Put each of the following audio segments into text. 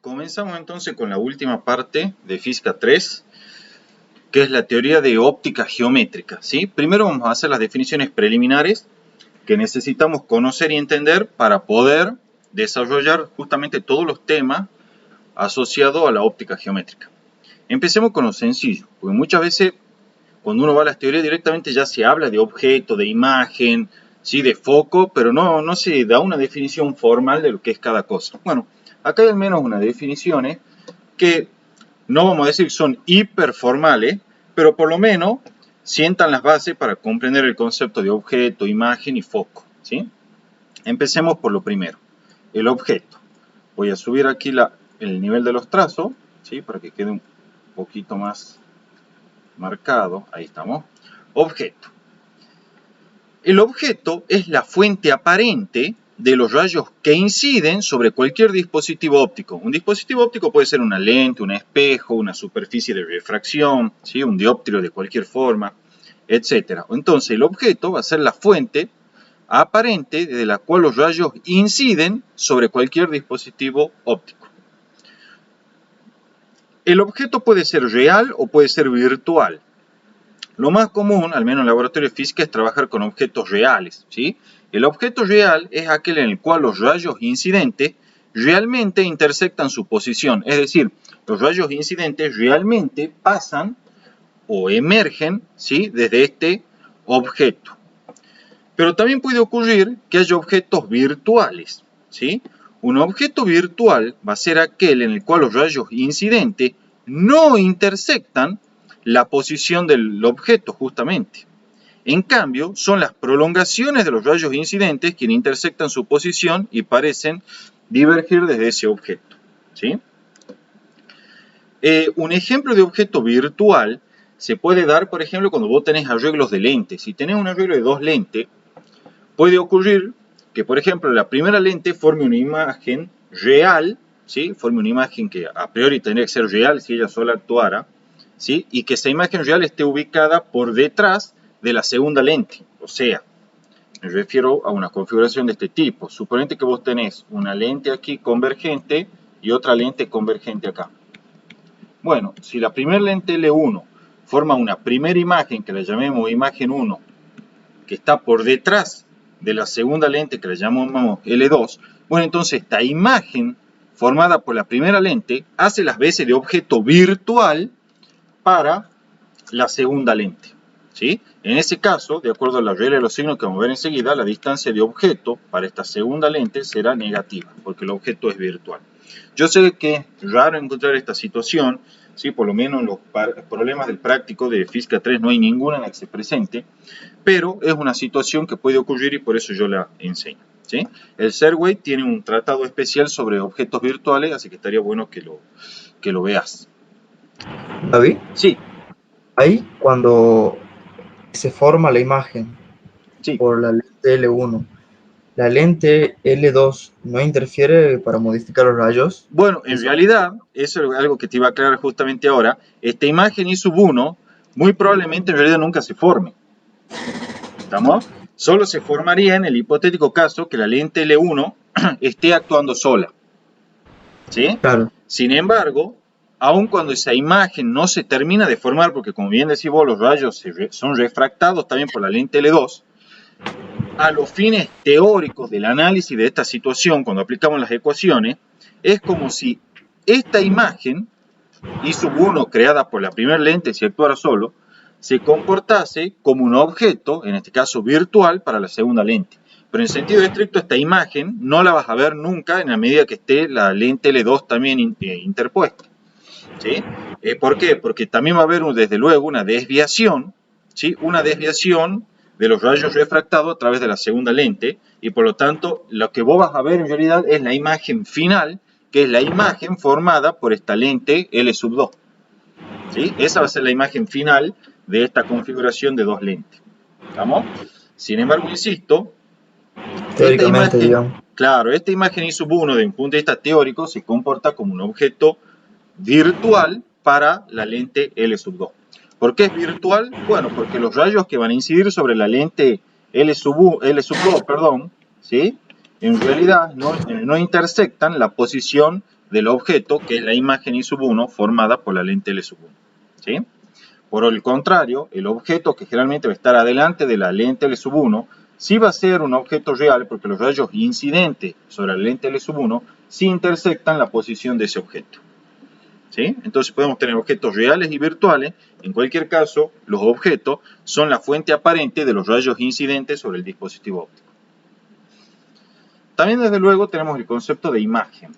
Comenzamos entonces con la última parte de Física 3, que es la teoría de óptica geométrica, ¿sí? Primero vamos a hacer las definiciones preliminares que necesitamos conocer y entender para poder desarrollar justamente todos los temas asociados a la óptica geométrica. Empecemos con lo sencillo, porque muchas veces cuando uno va a las teorías directamente ya se habla de objeto, de imagen, ¿sí? De foco, pero no se da una definición formal de lo que es cada cosa. Bueno, acá hay al menos unas definiciones que no vamos a decir que son hiperformales, pero por lo menos sientan las bases para comprender el concepto de objeto, imagen y foco, ¿sí? Empecemos por lo primero, el objeto. Voy a subir aquí el nivel de los trazos, ¿sí? Para que quede un poquito más marcado. Ahí estamos. Objeto. El objeto es la fuente aparente de los rayos que inciden sobre cualquier dispositivo óptico. Un dispositivo óptico puede ser una lente, un espejo, una superficie de refracción, ¿sí? Un dióptrido de cualquier forma, etc. Entonces el objeto va a ser la fuente aparente de la cual los rayos inciden sobre cualquier dispositivo óptico. El objeto puede ser real o puede ser virtual. Lo más común, al menos en laboratorio de física, es trabajar con objetos reales, ¿sí? El objeto real es aquel en el cual los rayos incidentes realmente intersectan su posición. Es decir, los rayos incidentes realmente pasan o emergen, ¿sí? Desde este objeto. Pero también puede ocurrir que haya objetos virtuales, ¿sí? Un objeto virtual va a ser aquel en el cual los rayos incidentes no intersectan la posición del objeto, justamente. En cambio, son las prolongaciones de los rayos incidentes quienes intersectan su posición y parecen divergir desde ese objeto, ¿sí? Un ejemplo de objeto virtual se puede dar, por ejemplo, cuando vos tenés arreglos de lentes. Si tenés un arreglo de dos lentes, puede ocurrir que, por ejemplo, la primera lente forme una imagen real, ¿sí? Forme una imagen que a priori tendría que ser real si ella sola actuara, ¿sí? Y que esa imagen real esté ubicada por detrás de la segunda lente. O sea, me refiero a una configuración de este tipo. Suponete que vos tenés una lente aquí convergente y otra lente convergente acá. Bueno, si la primera lente L1 forma una primera imagen que la llamemos imagen 1, que está por detrás de la segunda lente que la llamamos L2, bueno, entonces esta imagen formada por la primera lente hace las veces de objeto virtual para la segunda lente, ¿sí? En ese caso, de acuerdo a la regla de los signos que vamos a ver enseguida, la distancia de objeto para esta segunda lente será negativa, porque el objeto es virtual. Yo sé que es raro encontrar esta situación, ¿sí? Por lo menos en los problemas del práctico de Física 3 no hay ninguna en la que se presente, pero es una situación que puede ocurrir y por eso yo la enseño, ¿sí? El Serway tiene un tratado especial sobre objetos virtuales, así que estaría bueno que lo veas. David, Sí, ahí cuando se forma la imagen sí. por la lente L1, la lente L2 no interfiere para modificar los rayos. Bueno, en realidad, eso es algo que te iba a aclarar justamente ahora. Esta imagen I sub 1 muy probablemente en realidad nunca se forme. ¿Estamos? Solo se formaría en el hipotético caso que la lente L1 esté actuando sola, ¿sí? Claro, Sin embargo, aun cuando esa imagen no se termina de formar, porque como bien decís vos, los rayos son refractados también por la lente L2, a los fines teóricos del análisis de esta situación, cuando aplicamos las ecuaciones, es como si esta imagen, I sub 1 creada por la primera lente, si actuara solo, se comportase como un objeto, en este caso virtual, para la segunda lente. Pero en sentido estricto, esta imagen no la vas a ver nunca en la medida que esté la lente L2 también interpuesta, ¿sí? ¿Por qué? Porque también va a haber, desde luego, una desviación, ¿sí? Una desviación de los rayos refractados a través de la segunda lente, y por lo tanto, lo que vos vas a ver en realidad es la imagen final, que es la imagen formada por esta lente L sub 2. ¿Sí? Esa va a ser la imagen final de esta configuración de dos lentes. ¿Estamos? Sin embargo, insisto, teóricamente, digamos. claro, esta imagen I sub 1 desde un punto de vista teórico se comporta como un objeto virtual para la lente L sub 2. ¿Por qué es virtual? Bueno, porque los rayos que van a incidir sobre la lente L sub 2, ¿sí? En realidad no intersectan la posición del objeto, que es la imagen I sub 1 formada por la lente L sub 1. ¿Sí? Por el contrario, el objeto que generalmente va a estar adelante de la lente L sub 1 sí va a ser un objeto real porque los rayos incidentes sobre la lente L sub 1 sí intersectan la posición de ese objeto. ¿Sí? Entonces podemos tener objetos reales y virtuales. En cualquier caso, los objetos son la fuente aparente de los rayos incidentes sobre el dispositivo óptico. También, desde luego, tenemos el concepto de imagen.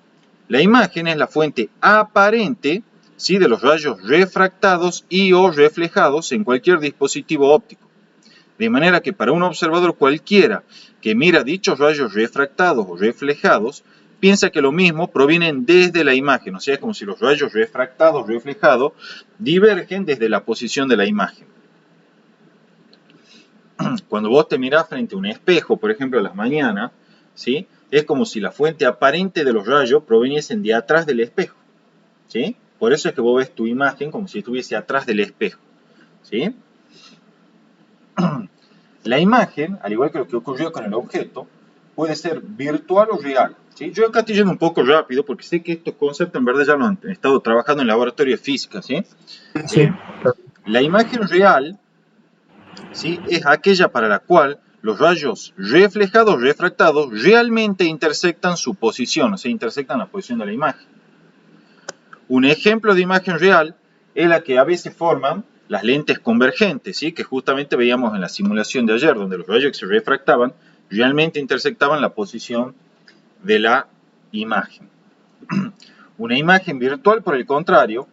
La imagen es la fuente aparente, ¿sí?, de los rayos refractados y o reflejados en cualquier dispositivo óptico. De manera que para un observador cualquiera que mira dichos rayos refractados o reflejados, piensa que lo mismo provienen desde la imagen. O sea, es como si los rayos refractados o reflejados divergen desde la posición de la imagen. Cuando vos te mirás frente a un espejo, por ejemplo, a las mañanas, ¿sí?, es como si la fuente aparente de los rayos proveniesen de atrás del espejo. ¿Sí? Por eso es que vos ves tu imagen como si estuviese atrás del espejo. ¿Sí? La imagen, al igual que lo que ocurrió con el objeto, puede ser virtual o real. ¿Sí? Yo acá estoy yendo un poco rápido porque sé que estos conceptos en verdad ya lo han estado trabajando en laboratorio de física. ¿Sí? Sí. La imagen real, ¿sí?, es aquella para la cual los rayos reflejados o refractados realmente intersectan su posición, o sea, intersectan la posición de la imagen. Un ejemplo de imagen real es la que a veces forman las lentes convergentes, ¿sí?, que justamente veíamos en la simulación de ayer, donde los rayos que se refractaban realmente intersectaban la posición de la imagen. Una imagen virtual, por el contrario,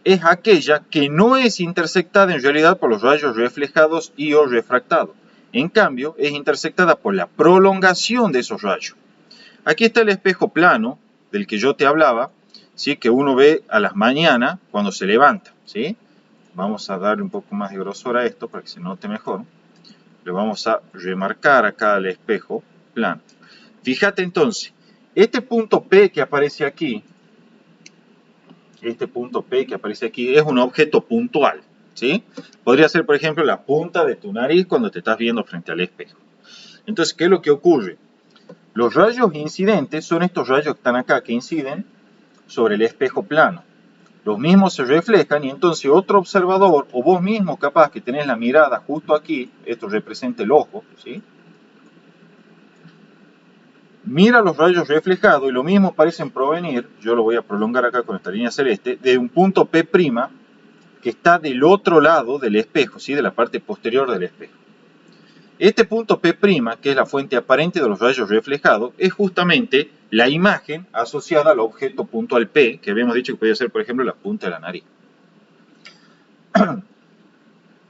es aquella que no es intersectada en realidad por los rayos reflejados y o refractados. En cambio, es intersectada por la prolongación de esos rayos. Aquí está el espejo plano del que yo te hablaba, ¿sí?, que uno ve a las mañanas cuando se levanta. ¿Sí? Vamos a darle un poco más de grosor a esto para que se note mejor. Le vamos a remarcar acá al espejo plano. Fíjate entonces, este punto P que aparece aquí, es un objeto puntual. ¿Sí? Podría ser, por ejemplo, la punta de tu nariz cuando te estás viendo frente al espejo. Entonces, ¿qué es lo que ocurre? Los rayos incidentes son estos rayos que están acá, que inciden sobre el espejo plano. Los mismos se reflejan y entonces otro observador, o vos mismo capaz que tenés la mirada justo aquí, esto representa el ojo, ¿sí?, mira los rayos reflejados y lo mismo parecen provenir, yo lo voy a prolongar acá con esta línea celeste, de un punto P' que está del otro lado del espejo, ¿sí?, de la parte posterior del espejo. Este punto P', que es la fuente aparente de los rayos reflejados, es justamente la imagen asociada al objeto puntual P, que habíamos dicho que podía ser, por ejemplo, la punta de la nariz.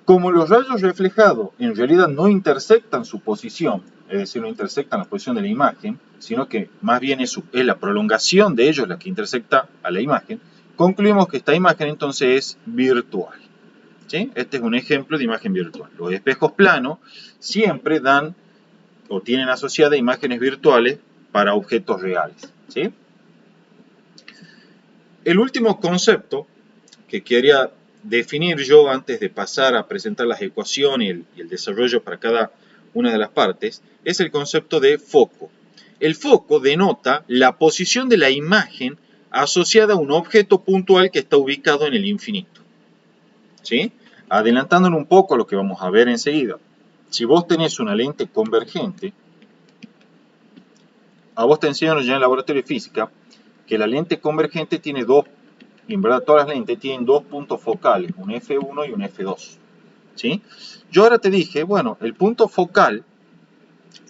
Como los rayos reflejados en realidad no intersectan su posición, es decir, no intersectan la posición de la imagen, sino que más bien es la prolongación de ellos la que intersecta a la imagen, concluimos que esta imagen entonces es virtual. ¿Sí? Este es un ejemplo de imagen virtual. Los espejos planos siempre dan o tienen asociadas imágenes virtuales para objetos reales. ¿Sí? El último concepto que quería definir yo antes de pasar a presentar las ecuaciones y el desarrollo para cada una de las partes es el concepto de foco. El foco denota la posición de la imagen asociada a un objeto puntual que está ubicado en el infinito. ¿Sí? Adelantándonos un poco a lo que vamos a ver enseguida. Si vos tenés una lente convergente, a vos te enseñaron ya en el laboratorio de física que la lente convergente tiene dos, en verdad todas las lentes tienen dos puntos focales, un F1 y un F2. ¿Sí? Yo ahora te dije, bueno, el punto focal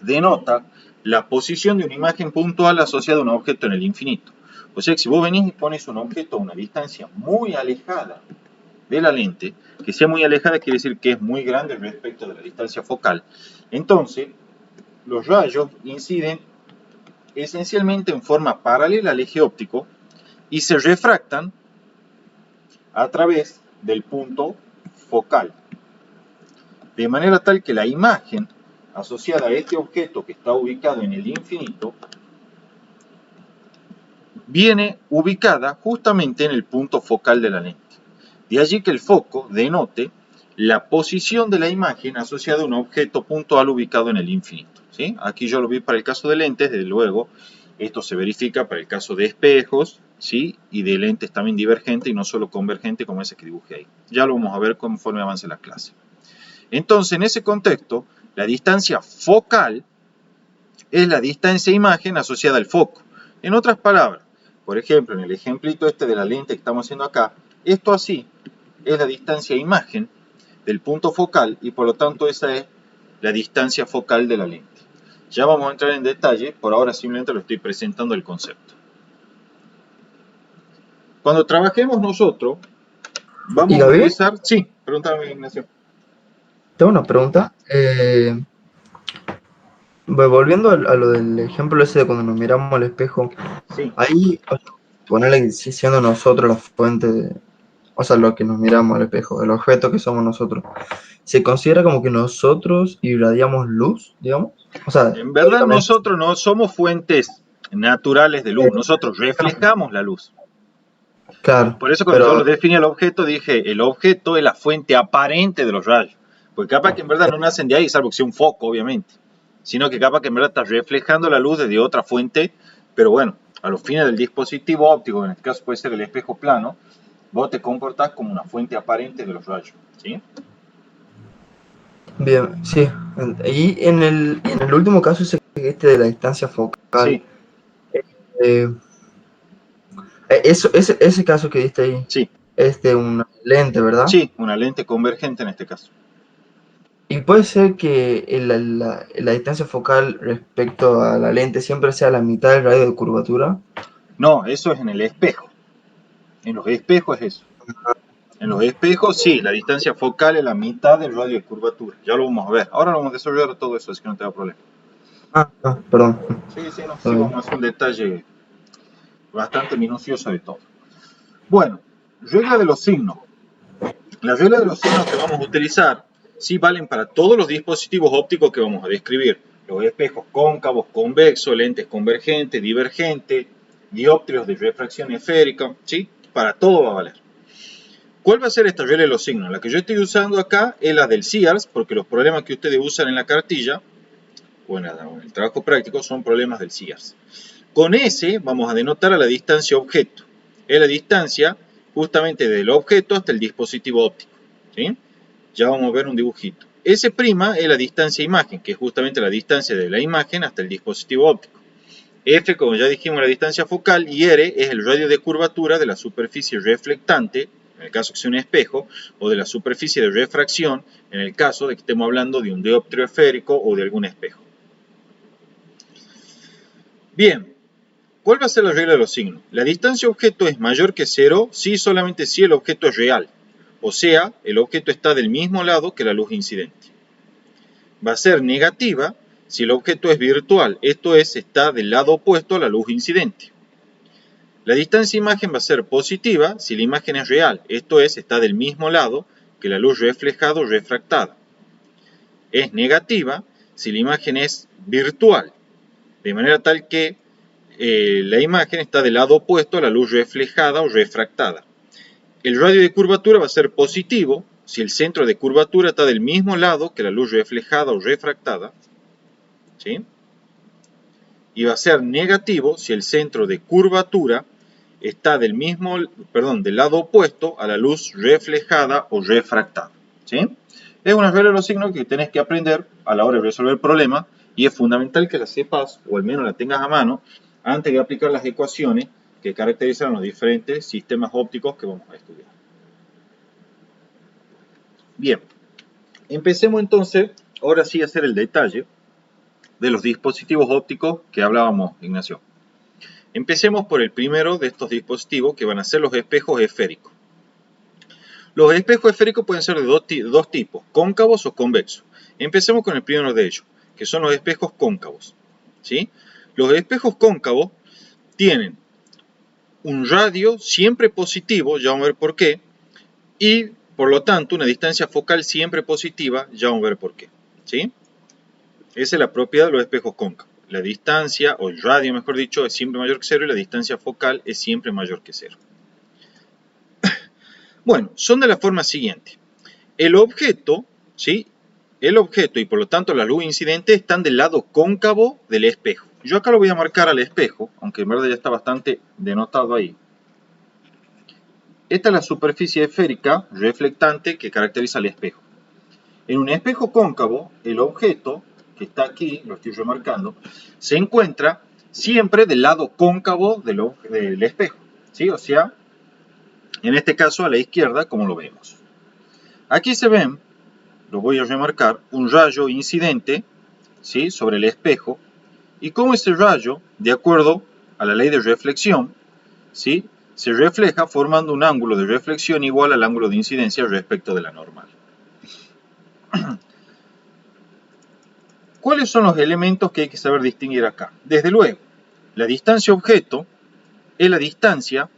denota la posición de una imagen puntual asociada a un objeto en el infinito. O sea que si vos venís y pones un objeto a una distancia muy alejada de la lente, que sea muy alejada quiere decir que es muy grande respecto de la distancia focal, entonces los rayos inciden esencialmente en forma paralela al eje óptico y se refractan a través del punto focal. De manera tal que la imagen asociada a este objeto que está ubicado en el infinito viene ubicada justamente en el punto focal de la lente. De allí que el foco denote la posición de la imagen asociada a un objeto puntual ubicado en el infinito. ¿Sí? Aquí yo lo vi para el caso de lentes, desde luego esto se verifica para el caso de espejos ¿sí? Y de lentes también divergentes y no solo convergentes como ese que dibujé ahí. Ya lo vamos a ver conforme avance la clase. Entonces, en ese contexto, la distancia focal es la distancia imagen asociada al foco. En otras palabras, por ejemplo, en el ejemplito este de la lente que estamos haciendo acá, esto así es la distancia imagen del punto focal y por lo tanto esa es la distancia focal de la lente. Ya vamos a entrar en detalle, por ahora simplemente lo estoy presentando el concepto. Cuando trabajemos nosotros, Y vamos a Gaby, utilizar... Sí, pregúntame, Ignacio. tengo una pregunta. Volviendo a lo del ejemplo ese de cuando nos miramos al espejo, Sí. ahí, o sea, ponerle que sí siendo nosotros la fuente de, o sea, lo que nos miramos al espejo, el objeto que somos nosotros, ¿se considera como que nosotros irradiamos luz, digamos? O sea, En verdad teóricamente, nosotros no somos fuentes naturales de luz, nosotros reflejamos la luz. claro, Por eso cuando yo lo pero, definí el objeto, dije, el objeto es la fuente aparente de los rayos. Porque capaz que en verdad no nacen de ahí, salvo que sea un foco, obviamente. Sino que capaz que en verdad está reflejando la luz desde otra fuente. Pero bueno, a los fines del dispositivo óptico, en este caso puede ser el espejo plano, vos te comportás como una fuente aparente de los rayos. ¿Sí? bien, sí. Y en el último caso, ese este de la distancia focal, Sí, eh, ese caso que diste ahí, sí, es de una lente, ¿verdad? sí, una lente convergente en este caso. Y puede ser que la distancia focal respecto a la lente siempre sea la mitad del radio de curvatura. No, eso es en el espejo. En los espejos es eso. En los espejos, sí, la distancia focal es la mitad del radio de curvatura. Ya lo vamos a ver. Ahora lo vamos a desarrollar todo eso, así que no te da problema. Perdón. Sí, sí, no, sí, Eh, vamos a hacer un detalle bastante minucioso de todo. Bueno, regla de los signos. Las reglas de los signos que vamos a utilizar sí valen para todos los dispositivos ópticos que vamos a describir. Los espejos cóncavos, convexos, lentes convergentes, divergentes, dióptrios de refracción esférica, ¿sí? Para todo va a valer. ¿Cuál va a ser esta regla de los signos? La que yo estoy usando acá es la del Sears, porque los problemas que ustedes usan en la cartilla o en el trabajo práctico son problemas del Sears. Con S vamos a denotar a la distancia objeto. Es la distancia justamente del objeto hasta el dispositivo óptico. ¿Sí? Ya vamos a ver un dibujito. S' es la distancia imagen, que es justamente la distancia de la imagen hasta el dispositivo óptico. F, como ya dijimos, la distancia focal, y R es el radio de curvatura de la superficie reflectante, en el caso que sea un espejo, o de la superficie de refracción, en el caso de que estemos hablando de un dióptrido esférico o de algún espejo. Bien, ¿cuál va a ser la regla de los signos? La distancia objeto es mayor que 0 si solamente si el objeto es real, o sea, el objeto está del mismo lado que la luz incidente. Va a ser negativa si el objeto es virtual, esto es, está del lado opuesto a la luz incidente. La distancia imagen va a ser positiva si la imagen es real, esto es, está del mismo lado que la luz reflejada o refractada. Es negativa si la imagen es virtual, de manera tal que la imagen está del lado opuesto a la luz reflejada o refractada. El radio de curvatura va a ser positivo si el centro de curvatura está del mismo lado que la luz reflejada o refractada. ¿Sí? Y va a ser negativo si el centro de curvatura está del lado opuesto a la luz reflejada o refractada. ¿Sí? Es una regla de los signos que tenés que aprender a la hora de resolver el problema y es fundamental que la sepas o al menos la tengas a mano antes de aplicar las ecuaciones que caracterizan los diferentes sistemas ópticos que vamos a estudiar. Bien, empecemos entonces, ahora sí a hacer el detalle de los dispositivos ópticos que hablábamos, Ignacio. Empecemos por el primero de estos dispositivos que van a ser los espejos esféricos. Los espejos esféricos pueden ser de dos tipos, cóncavos o convexos. Empecemos con el primero de ellos, que son los espejos cóncavos. ¿Sí? Los espejos cóncavos tienen un radio siempre positivo, ya vamos a ver por qué, y por lo tanto una distancia focal siempre positiva, ya vamos a ver por qué. ¿Sí? Esa es la propiedad de los espejos cóncavos. La distancia, o el radio mejor dicho, es siempre mayor que 0 y la distancia focal es siempre mayor que 0. Bueno, son de la forma siguiente. El objeto, ¿sí? El objeto y por lo tanto la luz incidente están del lado cóncavo del espejo. Yo acá lo voy a marcar al espejo, aunque en verdad ya está bastante denotado ahí. Esta es la superficie esférica reflectante que caracteriza el espejo. En un espejo cóncavo, el objeto, que está aquí, lo estoy remarcando, se encuentra siempre del lado cóncavo del espejo, ¿sí? O sea, en este caso a la izquierda, como lo vemos. Aquí se ven, lo voy a remarcar, un rayo incidente, ¿sí?, sobre el espejo, y cómo ese rayo, de acuerdo a la ley de reflexión, ¿sí?, se refleja formando un ángulo de reflexión igual al ángulo de incidencia respecto de la normal. ¿Cuáles son los elementos que hay que saber distinguir acá? Desde luego, la distancia objeto es la distancia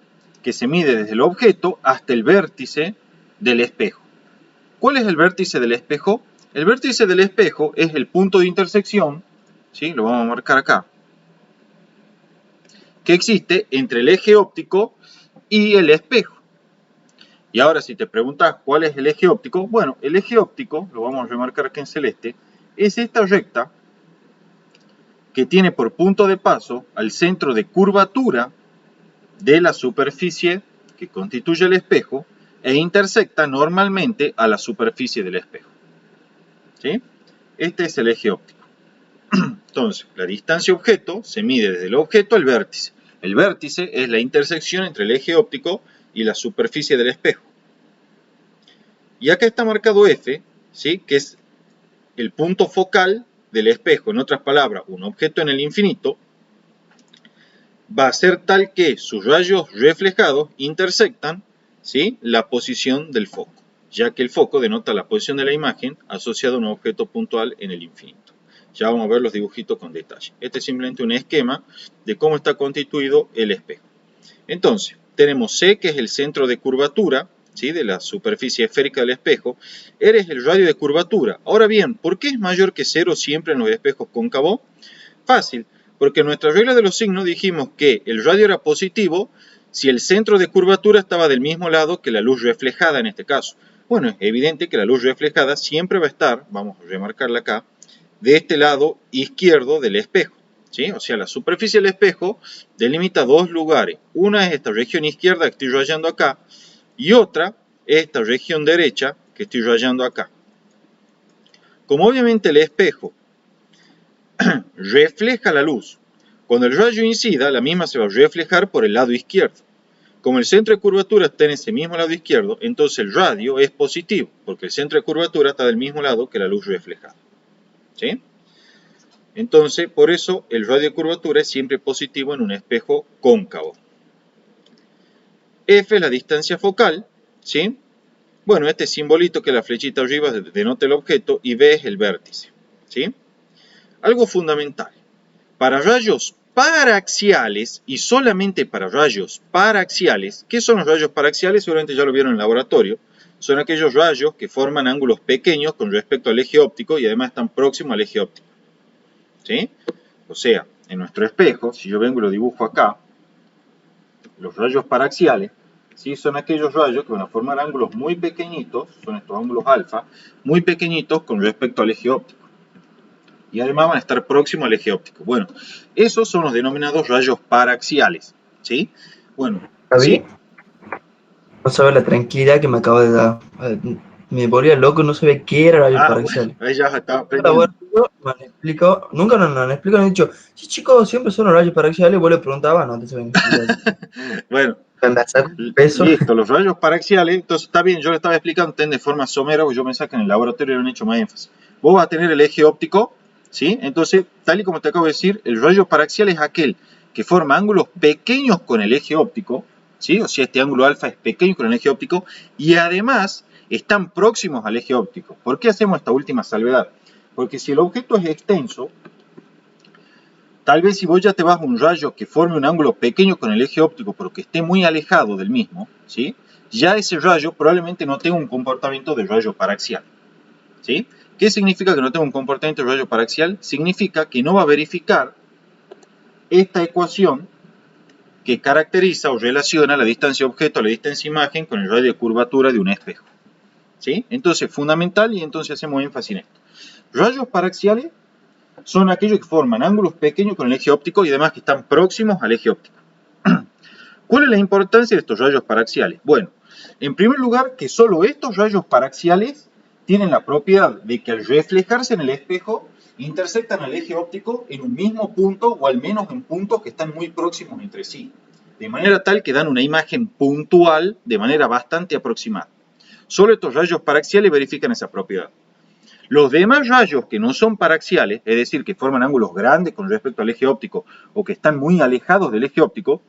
que se mide desde el objeto hasta el vértice del espejo. ¿Cuál es el vértice del espejo? El vértice del espejo es el punto de intersección, ¿sí?, lo vamos a marcar acá, que existe entre el eje óptico y el espejo. Y ahora si te preguntas cuál es el eje óptico, bueno, el eje óptico, lo vamos a remarcar aquí en celeste, es esta recta que tiene por punto de paso al centro de curvatura de la superficie que constituye el espejo e intersecta normalmente a la superficie del espejo. ¿Sí? Este es el eje óptico. Entonces, la distancia objeto se mide desde el objeto al vértice. El vértice es la intersección entre el eje óptico y la superficie del espejo. Y acá está marcado F, ¿sí?, que es el punto focal del espejo. En otras palabras, un objeto en el infinito va a ser tal que sus rayos reflejados intersectan, ¿sí?, la posición del foco, ya que el foco denota la posición de la imagen asociada a un objeto puntual en el infinito. Ya vamos a ver los dibujitos con detalle. Este es simplemente un esquema de cómo está constituido el espejo. Entonces, tenemos C, que es el centro de curvatura, ¿sí?, de la superficie esférica del espejo. R es el radio de curvatura. Ahora bien, ¿por qué es mayor que 0 siempre en los espejos cóncavos? Fácil, porque en nuestra regla de los signos dijimos que el radio era positivo si el centro de curvatura estaba del mismo lado que la luz reflejada en este caso. Bueno, es evidente que la luz reflejada siempre va a estar, vamos a remarcarla acá, de este lado izquierdo del espejo, ¿sí? O sea, la superficie del espejo delimita dos lugares. Una es esta región izquierda que estoy rayando acá y otra es esta región derecha que estoy rayando acá. Como obviamente el espejo refleja la luz, cuando el rayo incida, la misma se va a reflejar por el lado izquierdo. Como el centro de curvatura está en ese mismo lado izquierdo, entonces el radio es positivo, porque el centro de curvatura está del mismo lado que la luz reflejada. ¿Sí? Entonces, por eso el radio de curvatura es siempre positivo en un espejo cóncavo. F es la distancia focal, ¿sí? Bueno, este simbolito que la flechita arriba denota el objeto y B es el vértice, ¿sí? Algo fundamental. Para rayos paraxiales y solamente para rayos paraxiales, ¿qué son los rayos paraxiales? Seguramente ya lo vieron en el laboratorio. Son aquellos rayos que forman ángulos pequeños con respecto al eje óptico y además están próximos al eje óptico. ¿Sí? O sea, en nuestro espejo, si yo vengo y lo dibujo acá, los rayos paraxiales, ¿sí?, son aquellos rayos que van a formar ángulos muy pequeñitos, son estos ángulos alfa, muy pequeñitos con respecto al eje óptico. Y además van a estar próximos al eje óptico. Bueno, esos son los denominados rayos paraxiales, ¿sí? Bueno, ¿Sabí? ¿sí? No sabes la tranquilidad que me acabo de dar. Me volvía loco, no sabía qué era rayos Ah, bueno, parciales. ahí ya estaba Ahora, aprendiendo. bueno, me han explicado, nunca nos han explicado, han dicho, sí chicos, siempre son los rayos parciales, vos le preguntabas, no te saben explicar eso. Bueno, Me saco un peso. listo, los rayos paraxiales, entonces está bien, yo le estaba explicando de forma somera, porque yo pensaba que en el laboratorio le han hecho más énfasis. Vos vas a tener el eje óptico, ¿sí? Entonces, tal y como te acabo de decir, el rayo paraxial es aquel que forma ángulos pequeños con el eje óptico, ¿sí? O sea, este ángulo alfa es pequeño con el eje óptico, y además están próximos al eje óptico. ¿Por qué hacemos esta última salvedad? Porque si el objeto es extenso, tal vez si vos ya te vas a un rayo que forme un ángulo pequeño con el eje óptico, pero que esté muy alejado del mismo, ¿sí?, ya ese rayo probablemente no tenga un comportamiento de rayo paraxial, ¿sí? ¿Qué significa que no tenga un comportamiento de rayo paraxial? Significa que no va a verificar esta ecuación que caracteriza o relaciona la distancia objeto a la distancia imagen con el radio de curvatura de un espejo, ¿sí? Entonces, fundamental, y entonces hacemos énfasis en esto. Rayos paraxiales son aquellos que forman ángulos pequeños con el eje óptico y además que están próximos al eje óptico. ¿Cuál es la importancia de estos rayos paraxiales? Bueno, En primer lugar, que solo estos rayos paraxiales tienen la propiedad de que al reflejarse en el espejo, intersectan al eje óptico en un mismo punto o al menos en puntos que están muy próximos entre sí, de manera tal que dan una imagen puntual de manera bastante aproximada. Solo estos rayos paraxiales verifican esa propiedad. Los demás rayos que no son paraxiales, es decir, que forman ángulos grandes con respecto al eje óptico o que están muy alejados del eje óptico,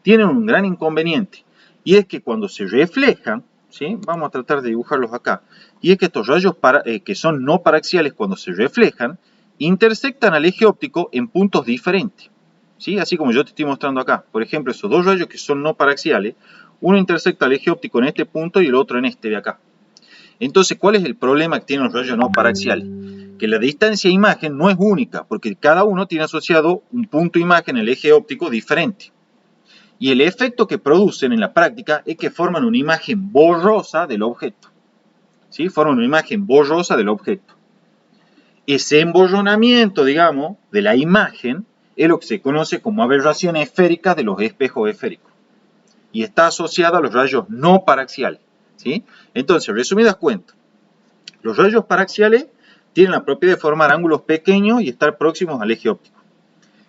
tienen un gran inconveniente, y es que cuando se reflejan, ¿sí? Vamos a tratar de dibujarlos acá, y es que estos rayos que son no paraxiales, cuando se reflejan, intersectan al eje óptico en puntos diferentes, ¿sí? Así como yo te estoy mostrando acá. Por ejemplo, esos dos rayos que son no paraxiales, uno intersecta al eje óptico en este punto y el otro en este de acá. Entonces, ¿cuál es el problema que tienen los rayos no paraxiales? Que la distancia imagen no es única, porque cada uno tiene asociado un punto imagen en el eje óptico diferente. Y el efecto que producen en la práctica es que forman una imagen borrosa del objeto. ¿Sí? Forman una imagen borrosa del objeto. Ese emborronamiento, digamos, de la imagen es lo que se conoce como aberración esférica de los espejos esféricos. Y está asociada a los rayos no paraxiales. ¿Sí? Entonces, resumidas cuentas, los rayos paraxiales tienen la propiedad de formar ángulos pequeños y estar próximos al eje óptico.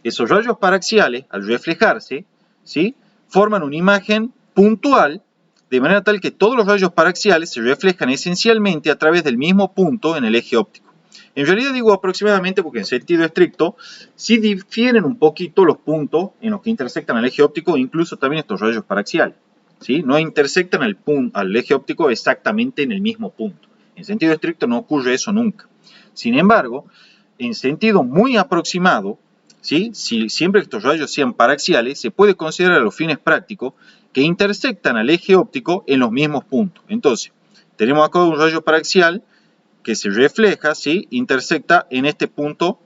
Esos rayos paraxiales, al reflejarse, ¿sí? Forman una imagen puntual, de manera tal que todos los rayos paraxiales se reflejan esencialmente a través del mismo punto en el eje óptico. En realidad digo aproximadamente porque en sentido estricto sí difieren un poquito los puntos en los que intersectan el eje óptico, incluso también estos rayos paraxiales. ¿Sí? No intersectan al eje óptico exactamente en el mismo punto. En sentido estricto no ocurre eso nunca. Sin embargo, en sentido muy aproximado, ¿sí? Si siempre que estos rayos sean paraxiales, se puede considerar a los fines prácticos que intersectan al eje óptico en los mismos puntos. Entonces, tenemos acá un rayo paraxial que se refleja, ¿sí? Intersecta en este punto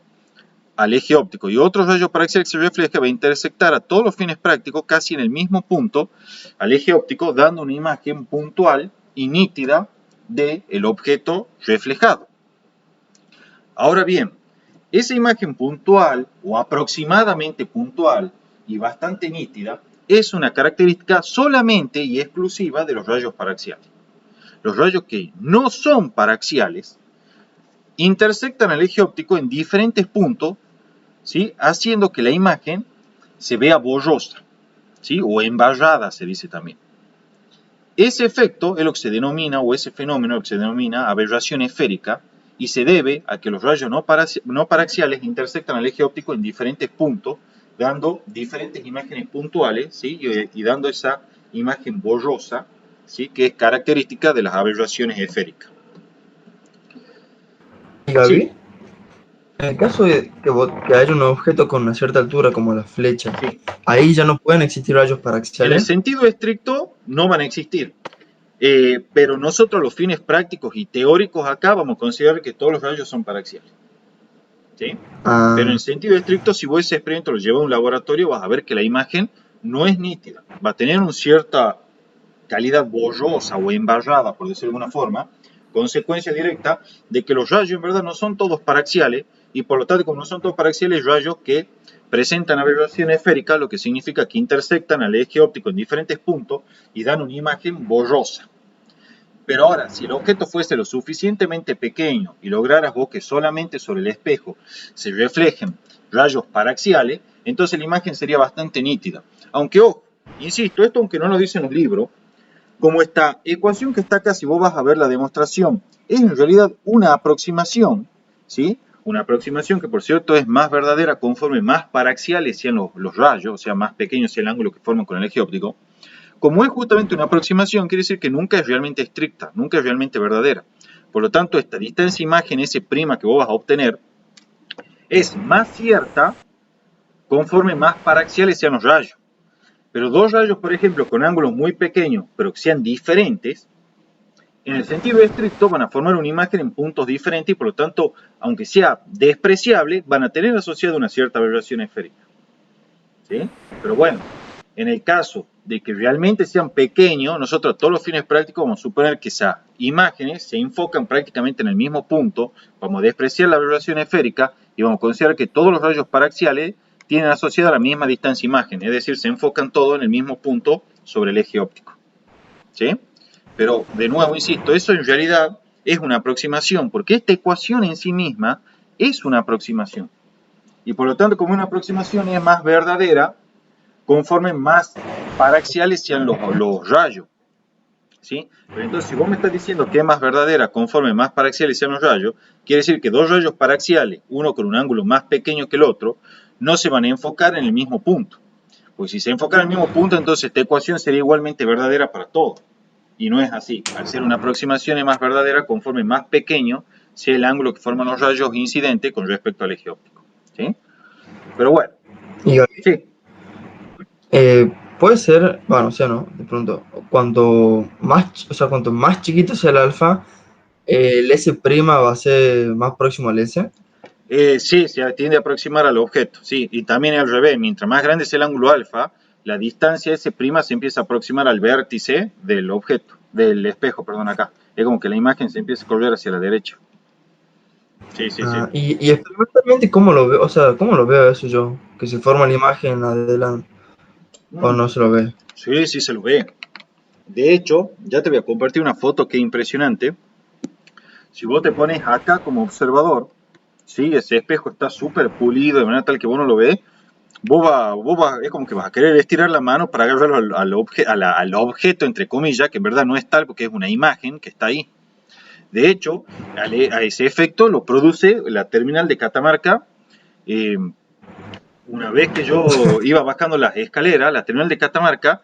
al eje óptico, y otro rayo paraxial que se refleja va a intersectar a todos los fines prácticos casi en el mismo punto al eje óptico, dando una imagen puntual y nítida del objeto reflejado. Ahora bien, esa imagen puntual o aproximadamente puntual y bastante nítida es una característica solamente y exclusiva de los rayos paraxiales. Los rayos que no son paraxiales intersectan al eje óptico en diferentes puntos, ¿sí? Haciendo que la imagen se vea borrosa, ¿sí? O embarrada, se dice también. Ese efecto es lo que se denomina, o ese fenómeno es lo que se denomina aberración esférica, y se debe a que los rayos no paraxiales intersectan al eje óptico en diferentes puntos, dando diferentes imágenes puntuales, ¿sí? Y dando esa imagen borrosa, ¿sí? Que es característica de las aberraciones esféricas. ¿Y Gaby? Sí. En el caso de que haya un objeto con una cierta altura, como la flecha, Sí. ahí ya no pueden existir rayos En el paraxiales. sentido estricto no van a existir. Pero nosotros a los fines prácticos y teóricos acá vamos a considerar que todos los rayos son paraxiales. ¿Sí? Pero en sentido estricto, si vos ese experimento lo llevas a un laboratorio, vas a ver que la imagen no es nítida. Va a tener una cierta calidad borrosa o embarrada, por decirlo de alguna forma, consecuencia directa de que los rayos en verdad no son todos paraxiales, y por lo tanto, como no son todos paraxiales, rayos que presentan aberración esférica, lo que significa que intersectan al eje óptico en diferentes puntos y dan una imagen borrosa. Pero ahora, si el objeto fuese lo suficientemente pequeño y lograras vos que solamente sobre el espejo se reflejen rayos paraxiales, entonces la imagen sería bastante nítida. Aunque, ojo, insisto, esto aunque no lo dicen los libros, como esta ecuación que está acá, si vos vas a ver la demostración, es en realidad una aproximación, ¿sí? Una aproximación que, por cierto, es más verdadera conforme más paraxiales sean los rayos, o sea, más pequeño sea el ángulo que forman con el eje óptico. Como es justamente una aproximación, quiere decir que nunca es realmente estricta, nunca es realmente verdadera. Por lo tanto, esta distancia imagen, S' que vos vas a obtener, es más cierta conforme más paraxiales sean los rayos. Pero dos rayos, por ejemplo, con ángulos muy pequeños, pero que sean diferentes, en el sentido estricto van a formar una imagen en puntos diferentes y por lo tanto, aunque sea despreciable, van a tener asociada una cierta aberración esférica. ¿Sí? Pero bueno, en el caso de que realmente sean pequeños, nosotros a todos los fines prácticos vamos a suponer que esas imágenes se enfocan prácticamente en el mismo punto, vamos a despreciar la aberración esférica y vamos a considerar que todos los rayos paraxiales tienen asociada la misma distancia imagen, es decir, se enfocan todos en el mismo punto sobre el eje óptico. ¿sí? Pero, de nuevo, insisto, eso en realidad es una aproximación, porque esta ecuación en sí misma es una aproximación. Y por lo tanto, como una aproximación es más verdadera, conforme más paraxiales sean los rayos, ¿sí? Pero entonces, si vos me estás diciendo que es más verdadera conforme más paraxiales sean los rayos, quiere decir que dos rayos paraxiales, uno con un ángulo más pequeño que el otro, no se van a enfocar en el mismo punto. Pues si se enfocan en el mismo punto, entonces esta ecuación sería igualmente verdadera para todos. Y no es así. Al ser una aproximación es más verdadera conforme más pequeño sea el ángulo que forman los rayos incidentes con respecto al eje óptico, ¿sí? Pero bueno, Y sí. puede ser, bueno, o sea, no, de pronto, cuanto más chiquito sea el alfa, el S' va a ser más próximo al S. Sí, se tiende a aproximar al objeto, sí, y también al revés, mientras más grande es el ángulo alfa, la distancia S' se empieza a aproximar al vértice del objeto, del espejo, perdón, acá. Es como que la imagen se empieza a correr hacia la derecha. Sí, sí, sí. Y experimentalmente, ¿cómo lo veo? O sea, ¿cómo lo veo eso yo? Que se forma la imagen adelante, o no se lo ve. Sí, sí se lo ve. De hecho, ya te voy a compartir una foto que es impresionante. Si vos te pones acá como observador, ¿sí? Ese espejo está súper pulido de manera tal que vos no lo ves. Es como que vas a querer estirar la mano para agarrarlo al objeto, entre comillas, que en verdad no es tal porque es una imagen que está ahí. De hecho, a ese efecto lo produce la terminal de Catamarca. eh, una vez que yo iba bajando las escaleras, la terminal de Catamarca,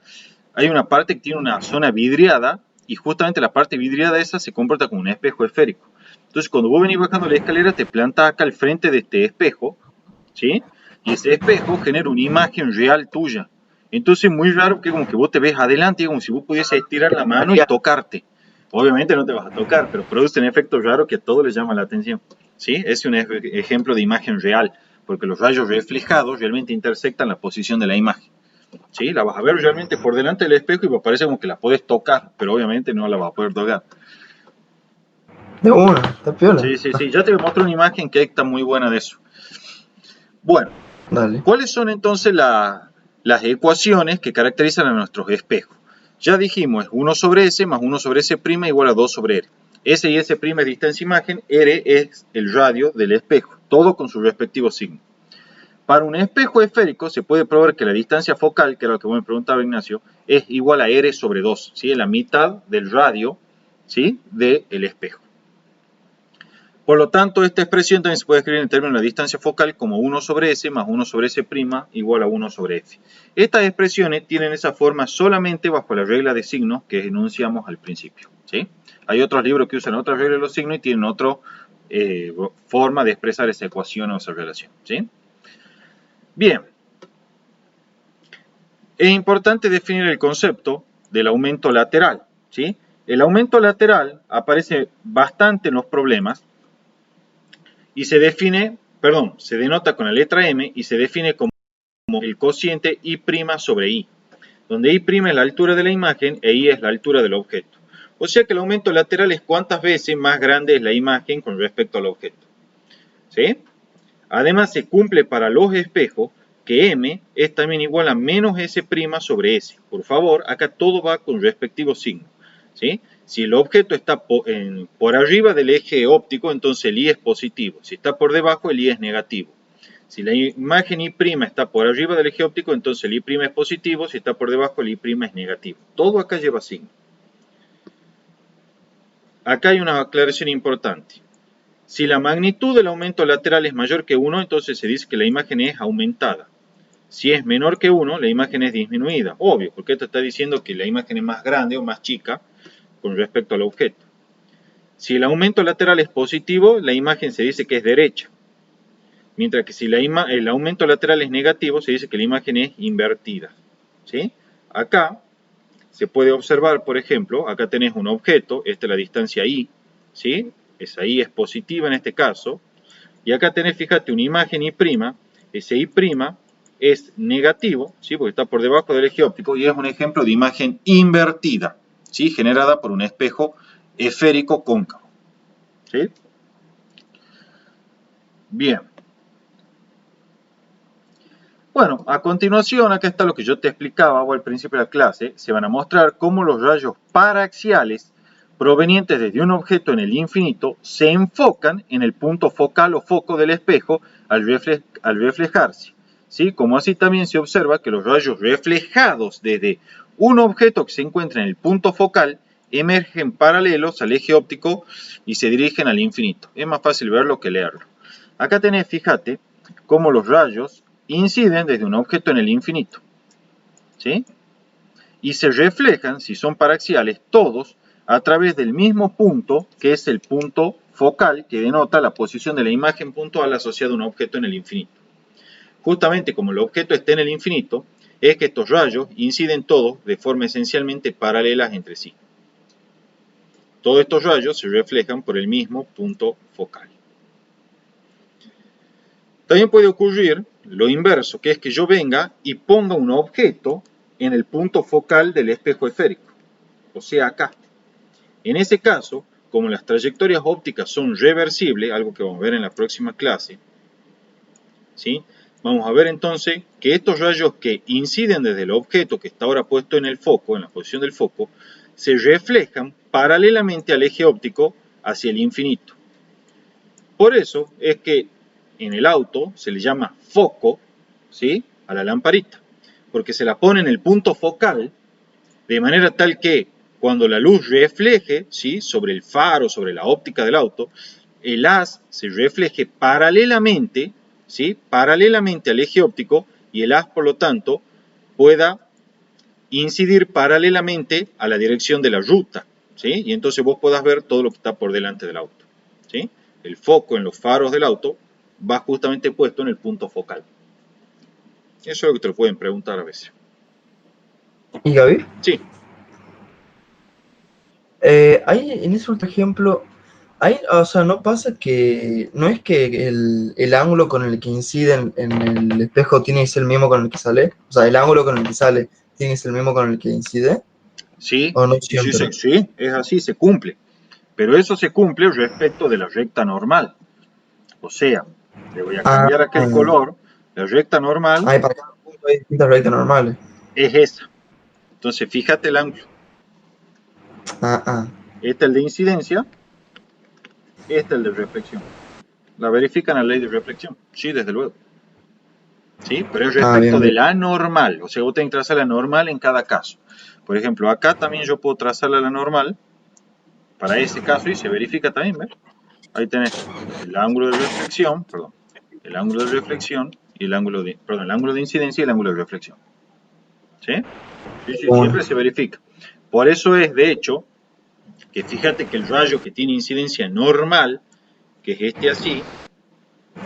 hay una parte que tiene una zona vidriada y justamente la parte vidriada esa se comporta como un espejo esférico. Entonces, cuando vos venís bajando la escalera, te plantas acá al frente de este espejo, ¿sí? Y ese espejo genera una imagen real tuya. Entonces, es muy raro que como que vos te ves adelante, como si vos pudieses estirar la mano y tocarte. Obviamente no te vas a tocar, pero produce un efecto raro que a todos les llama la atención. ¿Sí? Es un ejemplo de imagen real, porque los rayos reflejados realmente intersectan la posición de la imagen. ¿Sí? La vas a ver realmente por delante del espejo y parece como que la puedes tocar, pero obviamente no la vas a poder tocar. De una, está piola. Sí, sí, sí. Ya te voy a mostrar una imagen que está muy buena de eso. Bueno, Dale. ¿cuáles son entonces las ecuaciones que caracterizan a nuestros espejos? Ya dijimos, es 1 sobre S más 1 sobre S' igual a 2 sobre R. S y S' es distancia imagen, R es el radio del espejo, todo con su respectivo signo. Para un espejo esférico se puede probar que la distancia focal, que era lo que me preguntaba Ignacio, es igual a R sobre 2, ¿sí? La mitad del radio, ¿sí? Del espejo. Por lo tanto, esta expresión también se puede escribir en términos de la distancia focal como 1 sobre S más 1 sobre S' igual a 1 sobre F. Estas expresiones tienen esa forma solamente bajo la regla de signos que enunciamos al principio, ¿sí? Hay otros libros que usan otra regla de los signos y tienen otra forma de expresar esa ecuación o esa relación, ¿sí? Bien, es importante definir el concepto del aumento lateral, ¿sí? El aumento lateral aparece bastante en los problemas y se denota con la letra M y se define como el cociente I' sobre I, donde I' es la altura de la imagen e I es la altura del objeto. O sea que el aumento lateral es cuántas veces más grande es la imagen con respecto al objeto, ¿sí? Además se cumple para los espejos que M es también igual a menos S' sobre S. Por favor, acá todo va con respectivo signo, ¿sí? Si el objeto está por arriba del eje óptico, entonces el I es positivo. Si está por debajo, el I es negativo. Si la imagen I' está por arriba del eje óptico, entonces el I' es positivo. Si está por debajo, el I' es negativo. Todo acá lleva signo. Acá hay una aclaración importante. Si la magnitud del aumento lateral es mayor que 1, entonces se dice que la imagen es aumentada. Si es menor que 1, la imagen es disminuida. Obvio, porque esto está diciendo que la imagen es más grande o más chica con respecto al objeto. Si el aumento lateral es positivo, la imagen se dice que es derecha. Mientras que si el aumento lateral es negativo, se dice que la imagen es invertida, ¿sí? Acá se puede observar, por ejemplo, acá tenés un objeto, esta es la distancia I, ¿sí? Esa I es positiva en este caso. Y acá tenés, fíjate, una imagen I', ese I' es negativo, ¿sí? Porque está por debajo del eje óptico y es un ejemplo de imagen invertida, ¿sí? Generada por un espejo esférico cóncavo, ¿sí? Bien. Bueno, a continuación, acá está lo que yo te explicaba al principio de la clase. Se van a mostrar cómo los rayos paraxiales provenientes desde un objeto en el infinito se enfocan en el punto focal o foco del espejo al reflejarse. ¿Sí? Como así también se observa que los rayos reflejados desde un objeto que se encuentra en el punto focal emergen paralelos al eje óptico y se dirigen al infinito. Es más fácil verlo que leerlo. Acá tenés, fíjate, cómo los rayos inciden desde un objeto en el infinito, ¿sí? Y se reflejan, si son paraxiales, todos a través del mismo punto, que es el punto focal, que denota la posición de la imagen puntual asociada a un objeto en el infinito. Justamente como el objeto está en el infinito, es que estos rayos inciden todos de forma esencialmente paralelas entre sí. Todos estos rayos se reflejan por el mismo punto focal. También puede ocurrir lo inverso, que es que yo venga y ponga un objeto en el punto focal del espejo esférico, o sea acá. En ese caso, como las trayectorias ópticas son reversibles, algo que vamos a ver en la próxima clase, ¿sí? Vamos a ver entonces que estos rayos que inciden desde el objeto que está ahora puesto en el foco, en la posición del foco, se reflejan paralelamente al eje óptico hacia el infinito. Por eso es que en el auto se le llama foco, ¿sí?, a la lamparita, porque se la pone en el punto focal de manera tal que cuando la luz refleje, ¿sí?, sobre el faro, sobre la óptica del auto, el haz se refleje paralelamente, ¿sí?, paralelamente al eje óptico y el haz, por lo tanto, pueda incidir paralelamente a la dirección de la ruta, ¿sí?, y entonces vos puedas ver todo lo que está por delante del auto, ¿sí? El foco en los faros del auto va justamente puesto en el punto focal. Eso es lo que te lo pueden preguntar a veces. ¿Y Gaby? Sí. Ahí en ese otro ejemplo, ahí, o sea, no pasa que, no es que el ángulo con el que incide en el espejo tiene que ser el mismo con el que sale, o sea, el ángulo con el que sale tiene que ser el mismo con el que incide, Sí, o no sí, sí, sí, siempre. sí, es así, se cumple. Pero eso se cumple respecto de la recta normal. O sea, le voy a Ah, cambiar acá el color. La recta normal para cada punto hay distintas rectas normales. es esa. Entonces, fíjate el ángulo. Ah, ah. Este es el de incidencia, este es el de reflexión. ¿La verifican la ley de reflexión? Sí, desde luego. ¿Sí? Pero es Ah, respecto bien, de bien. la normal. O sea, vos tenés que trazar la normal en cada caso. Por ejemplo, acá también yo puedo trazarla la normal para ese caso y se verifica también, ¿ves? Ahí tenés el ángulo de reflexión, perdón, el ángulo de reflexión y el ángulo de, perdón, el ángulo de incidencia y el ángulo de reflexión. ¿Sí? Sí, sí, Bueno. siempre se verifica. Por eso es, de hecho, que fíjate que el rayo que tiene incidencia normal, que es este así,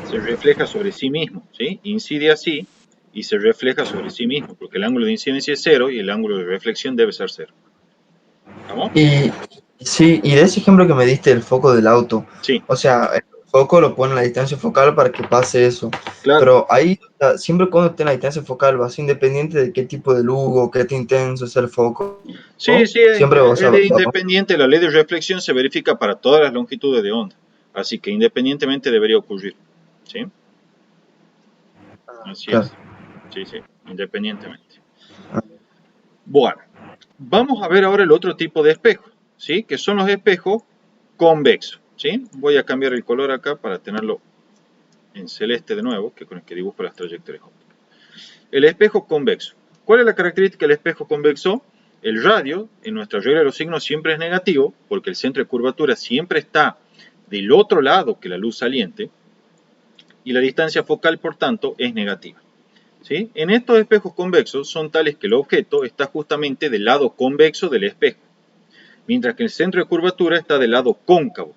se refleja sobre sí mismo, ¿sí? Incide así y se refleja sobre sí mismo, porque el ángulo de incidencia es 0 y el ángulo de reflexión debe ser 0. ¿Estamos? Y sí, y de ese ejemplo que me diste del foco del auto, Sí, o sea, el foco lo pone en la distancia focal para que pase eso, claro. pero ahí, o sea, siempre cuando esté en la distancia focal va a ser independiente de qué tipo de luz o qué tan intenso es el foco, Sí, sí, siempre, o sea, es de va a pasar. independiente. La ley de reflexión se verifica para todas las longitudes de onda. Así que independientemente debería ocurrir. ¿Sí? Así Claro. es. Sí, sí, independientemente. Ah, Bueno, vamos a ver ahora el otro tipo de espejo, ¿sí? Que son los espejos convexos, ¿sí? Voy a cambiar el color acá para tenerlo en celeste de nuevo, que con el que dibujo las trayectorias ópticas. El espejo convexo. ¿Cuál es la característica del espejo convexo? El radio, en nuestra regla de los signos, siempre es negativo, porque el centro de curvatura siempre está del otro lado que la luz saliente, y la distancia focal, por tanto, es negativa. ¿Sí? En estos espejos convexos son tales que el objeto está justamente del lado convexo del espejo, mientras que el centro de curvatura está del lado cóncavo.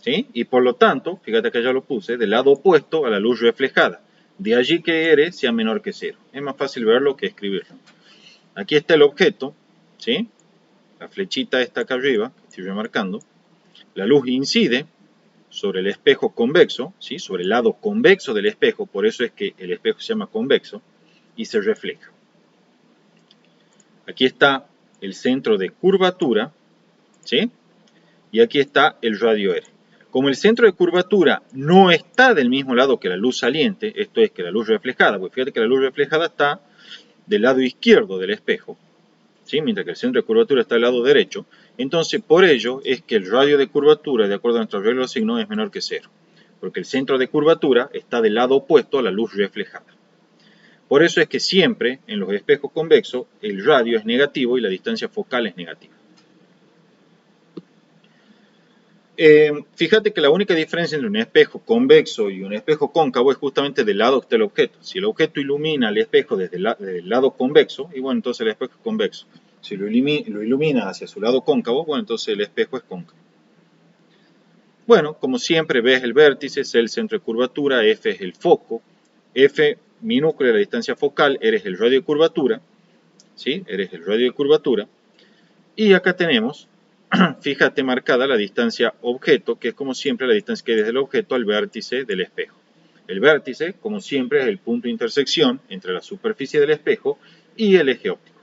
¿Sí? Y por lo tanto, fíjate que ya lo puse, del lado opuesto a la luz reflejada. De allí que R sea menor que 0. Es más fácil verlo que escribirlo. Aquí está el objeto, ¿sí? La flechita está acá arriba, que estoy remarcando. La luz incide sobre el espejo convexo, ¿sí? Sobre el lado convexo del espejo, por eso es que el espejo se llama convexo, y se refleja. Aquí está el centro de curvatura, ¿sí? Y aquí está el radio R. Como el centro de curvatura no está del mismo lado que la luz saliente, esto es que la luz reflejada, porque fíjate que la luz reflejada está del lado izquierdo del espejo, ¿sí? Mientras que el centro de curvatura está del lado derecho, entonces por ello es que el radio de curvatura, de acuerdo a nuestro regla de los signos, es menor que 0, porque el centro de curvatura está del lado opuesto a la luz reflejada. Por eso es que siempre en los espejos convexos el radio es negativo y la distancia focal es negativa. Fíjate que la única diferencia entre un espejo convexo y un espejo cóncavo es justamente del lado que está el objeto. Si el objeto ilumina el espejo desde el lado convexo, y bueno, entonces el espejo es convexo. Si lo ilumina hacia su lado cóncavo, bueno, entonces el espejo es cóncavo. Bueno, como siempre ves el vértice, es el centro de curvatura, F es el foco, F minúscula es la distancia focal, eres el radio de curvatura, ¿sí? Eres el radio de curvatura. Y acá tenemos, fíjate marcada la distancia objeto, que es como siempre la distancia que hay desde el objeto al vértice del espejo. El vértice, como siempre, es el punto de intersección entre la superficie del espejo y el eje óptico.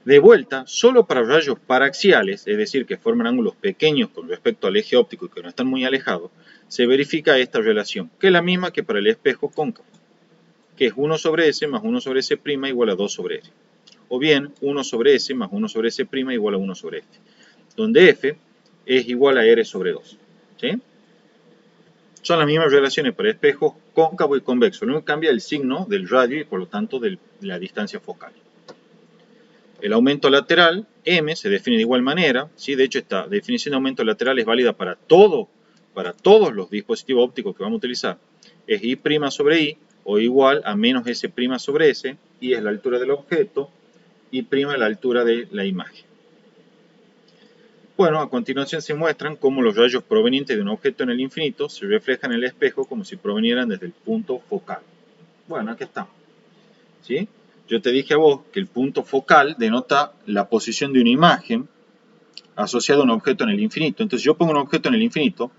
De vuelta, solo para rayos paraxiales, es decir, que forman ángulos pequeños con respecto al eje óptico y que no están muy alejados, se verifica esta relación, que es la misma que para el espejo cóncavo, que es 1 sobre S más 1 sobre S' igual a 2 sobre R. O bien 1 sobre S más 1 sobre S' igual a 1 sobre F, donde F es igual a R sobre 2. ¿Sí? Son las mismas relaciones para espejos cóncavo y convexo, lo único que cambia el signo del radio y por lo tanto de la distancia focal. El aumento lateral, M, se define de igual manera, ¿sí? De hecho esta definición de aumento lateral es válida para todos los dispositivos ópticos que vamos a utilizar. Es I' sobre I, o igual a menos S' sobre S, I es la altura del objeto, y' es la altura de la imagen. Bueno, a continuación se muestran cómo los rayos provenientes de un objeto en el infinito se reflejan en el espejo como si provenieran desde el punto focal. Bueno, aquí estamos. ¿Sí? Yo te dije a vos que el punto focal denota la posición de una imagen asociada a un objeto en el infinito. Entonces yo pongo un objeto en el infinito,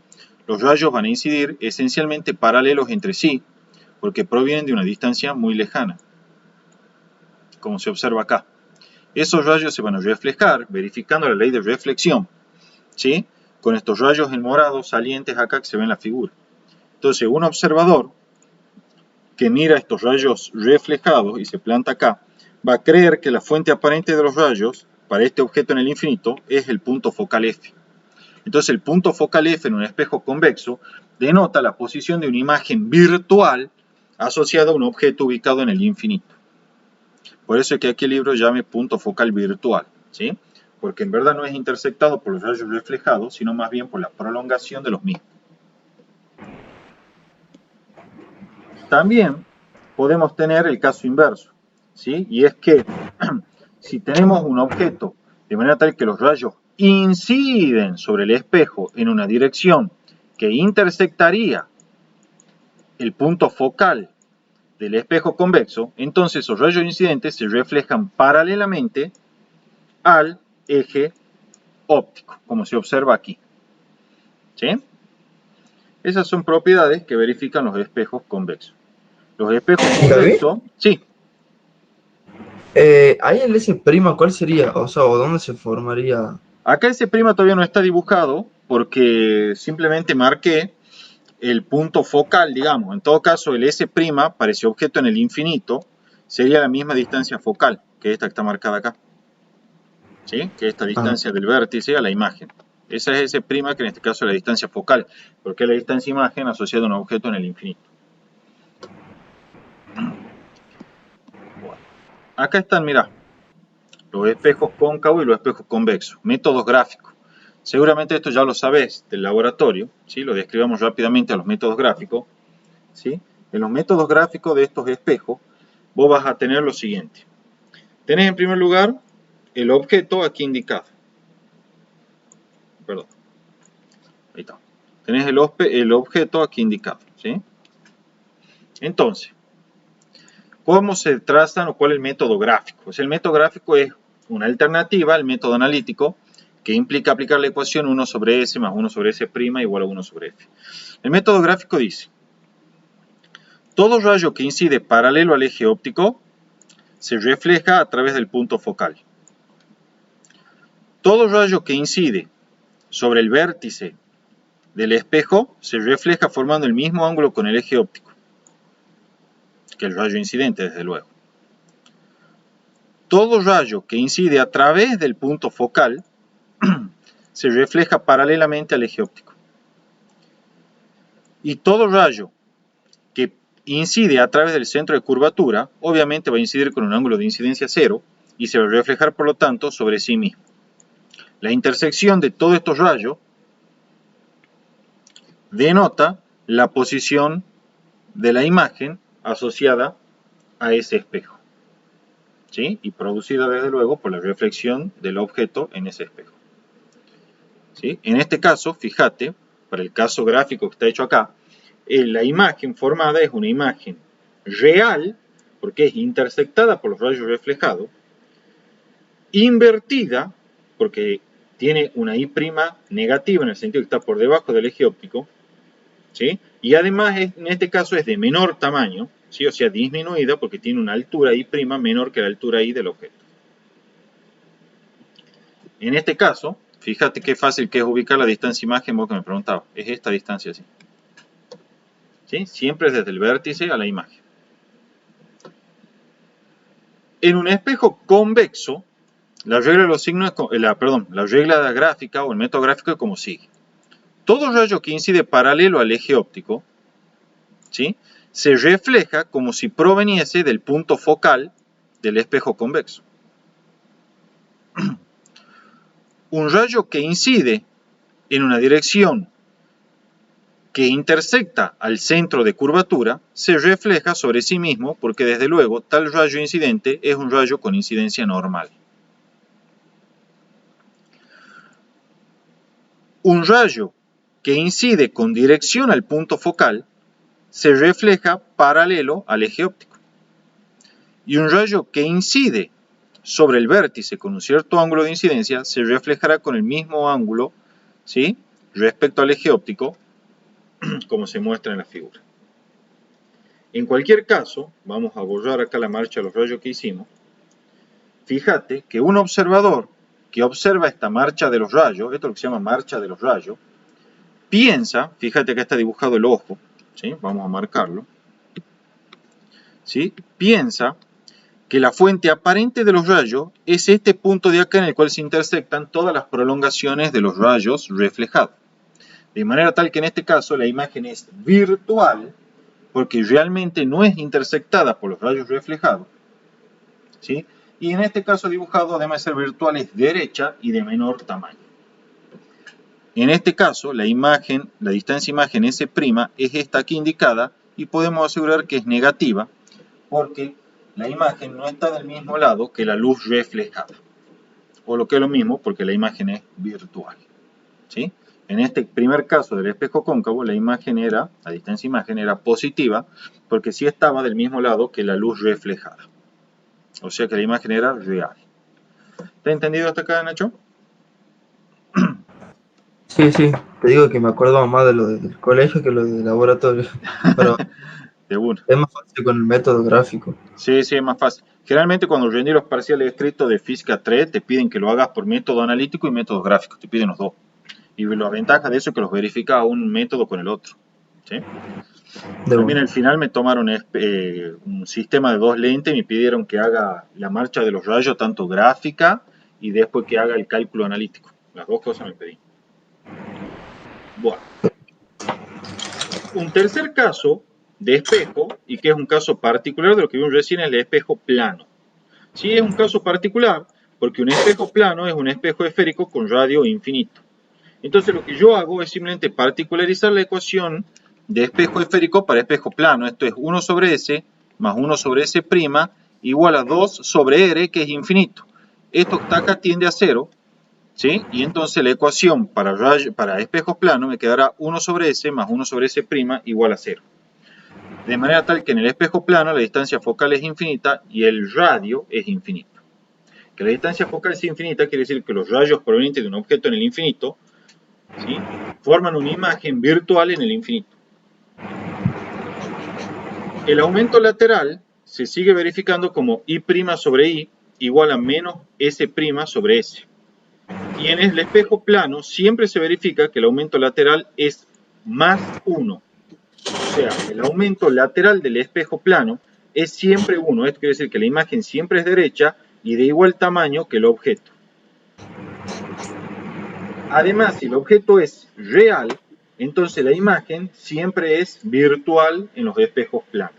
los rayos van a incidir esencialmente paralelos entre sí, porque provienen de una distancia muy lejana, como se observa acá. Esos rayos se van a reflejar verificando la ley de reflexión, ¿sí? Con estos rayos en morado salientes acá que se ven en la figura. Entonces un observador que mira estos rayos reflejados y se planta acá, va a creer que la fuente aparente de los rayos para este objeto en el infinito es el punto focal F. Entonces el punto focal F en un espejo convexo denota la posición de una imagen virtual asociada a un objeto ubicado en el infinito. Por eso es que aquí el libro llame punto focal virtual, ¿sí? Porque en verdad no es intersectado por los rayos reflejados, sino más bien por la prolongación de los mismos. También podemos tener el caso inverso, ¿sí? Y es que si tenemos un objeto de manera tal que los rayos inciden sobre el espejo en una dirección que intersectaría el punto focal del espejo convexo, entonces esos rayos incidentes se reflejan paralelamente al eje óptico, como se observa aquí. ¿Sí? Esas son propiedades que verifican los espejos convexos. Los espejos convexos, sí. Ahí el S', ¿cuál sería? O sea, ¿o dónde se formaría? Acá ese prima todavía no está dibujado porque simplemente marqué el punto focal, digamos. En todo caso, el S' para ese objeto en el infinito sería la misma distancia focal que esta que está marcada acá. ¿Sí? Que esta distancia del vértice a la imagen. Esa es S', que en este caso es la distancia focal, porque es la distancia imagen asociada a un objeto en el infinito. Bueno, acá están, mirá, los espejos cóncavos y los espejos convexos, métodos gráficos. Seguramente esto ya lo sabés del laboratorio, ¿sí? Lo describamos rápidamente a los métodos gráficos, ¿sí? En los métodos gráficos de estos espejos, vos vas a tener lo siguiente. Tenés en primer lugar el objeto aquí indicado. Perdón. Ahí está. Tenés el objeto aquí indicado, ¿sí? Entonces, ¿cómo se trazan o cuál es el método gráfico? Pues el método gráfico es una alternativa al método analítico que implica aplicar la ecuación 1 sobre S más 1 sobre S' igual a 1 sobre F. El método gráfico dice, todo rayo que incide paralelo al eje óptico se refleja a través del punto focal. todo rayo que incide sobre el vértice del espejo se refleja formando el mismo ángulo con el eje óptico que el rayo incidente, desde luego. Todo rayo que incide a través del punto focal se refleja paralelamente al eje óptico. Y todo rayo que incide a través del centro de curvatura, obviamente va a incidir con un ángulo de incidencia 0 y se va a reflejar, por lo tanto, sobre sí mismo. La intersección de todos estos rayos denota la posición de la imagen asociada a ese espejo, ¿sí? Y producida, desde luego, por la reflexión del objeto en ese espejo, ¿sí? En este caso, fíjate, para el caso gráfico que está hecho acá, la imagen formada es una imagen real, porque es intersectada por los rayos reflejados, invertida, porque tiene una I' negativa en el sentido que está por debajo del eje óptico, ¿sí? Y además, en este caso, es de menor tamaño, ¿sí? O sea, disminuida porque tiene una altura I' menor que la altura I del objeto. En este caso, fíjate qué fácil que es ubicar la distancia imagen, vos que me preguntabas. Es esta distancia así, ¿sí? Siempre desde el vértice a la imagen. En un espejo convexo, la regla de los signos, la regla gráfica o el método gráfico es como sigue. Todo rayo que incide paralelo al eje óptico, ¿sí?, se refleja como si proveniese del punto focal del espejo convexo. Un rayo que incide en una dirección que intersecta al centro de curvatura se refleja sobre sí mismo porque, desde luego, tal rayo incidente es un rayo con incidencia normal. Un rayo que incide con dirección al punto focal se refleja paralelo al eje óptico. Y un rayo que incide sobre el vértice con un cierto ángulo de incidencia se reflejará con el mismo ángulo, ¿sí?, respecto al eje óptico, como se muestra en la figura. En cualquier caso, vamos a borrar acá la marcha de los rayos que hicimos. Fíjate que un observador que observa esta marcha de los rayos, esto es lo que se llama marcha de los rayos, piensa, fíjate que acá está dibujado el ojo, ¿sí?, vamos a marcarlo, ¿sí?, piensa que la fuente aparente de los rayos es este punto de acá en el cual se intersectan todas las prolongaciones de los rayos reflejados. De manera tal que en este caso la imagen es virtual porque realmente no es intersectada por los rayos reflejados, ¿sí? Y en este caso dibujado, además de ser virtual, es derecha y de menor tamaño. En este caso, la distancia imagen S' es esta aquí indicada y podemos asegurar que es negativa porque la imagen no está del mismo lado que la luz reflejada. O lo que es lo mismo, porque la imagen es virtual, ¿sí? En este primer caso del espejo cóncavo, la distancia imagen era positiva, porque sí estaba del mismo lado que la luz reflejada. O sea que la imagen era real. ¿Te has entendido hasta acá, Nacho? Sí, sí, te digo que me acuerdo más de lo del colegio que lo del laboratorio, pero De una. es más fácil con el método gráfico. Sí, es más fácil. Generalmente cuando rendís los parciales escritos de física 3, te piden que lo hagas por método analítico y método gráfico, te piden los dos. Y la ventaja de eso es que los verifica un método con el otro, ¿sí? También al final me tomaron un sistema de 2 lentes y me pidieron que haga la marcha de los rayos, tanto gráfica y después que haga el cálculo analítico. Las dos cosas me pedí. Bueno. Un tercer caso de espejo, y que es un caso particular de lo que vimos recién, es el espejo plano. Sí, es un caso particular porque un espejo plano es un espejo esférico con radio infinito. Entonces lo que yo hago es simplemente particularizar la ecuación de espejo esférico para espejo plano. Esto es 1 sobre S más 1 sobre S' igual a 2 sobre R, que es infinito. Esto que está acá tiende a 0, ¿sí? Y entonces la ecuación para espejos planos me quedará 1 sobre S más 1 sobre S' igual a 0. De manera tal que en el espejo plano la distancia focal es infinita y el radio es infinito. Que la distancia focal sea infinita quiere decir que los rayos provenientes de un objeto en el infinito, ¿sí?, forman una imagen virtual en el infinito. El aumento lateral se sigue verificando como I' sobre I igual a menos S' sobre S. Y en el espejo plano siempre se verifica que el aumento lateral es más 1. O sea, el aumento lateral del espejo plano es siempre 1. Esto quiere decir que la imagen siempre es derecha y de igual tamaño que el objeto. Además, si el objeto es real, entonces la imagen siempre es virtual en los espejos planos.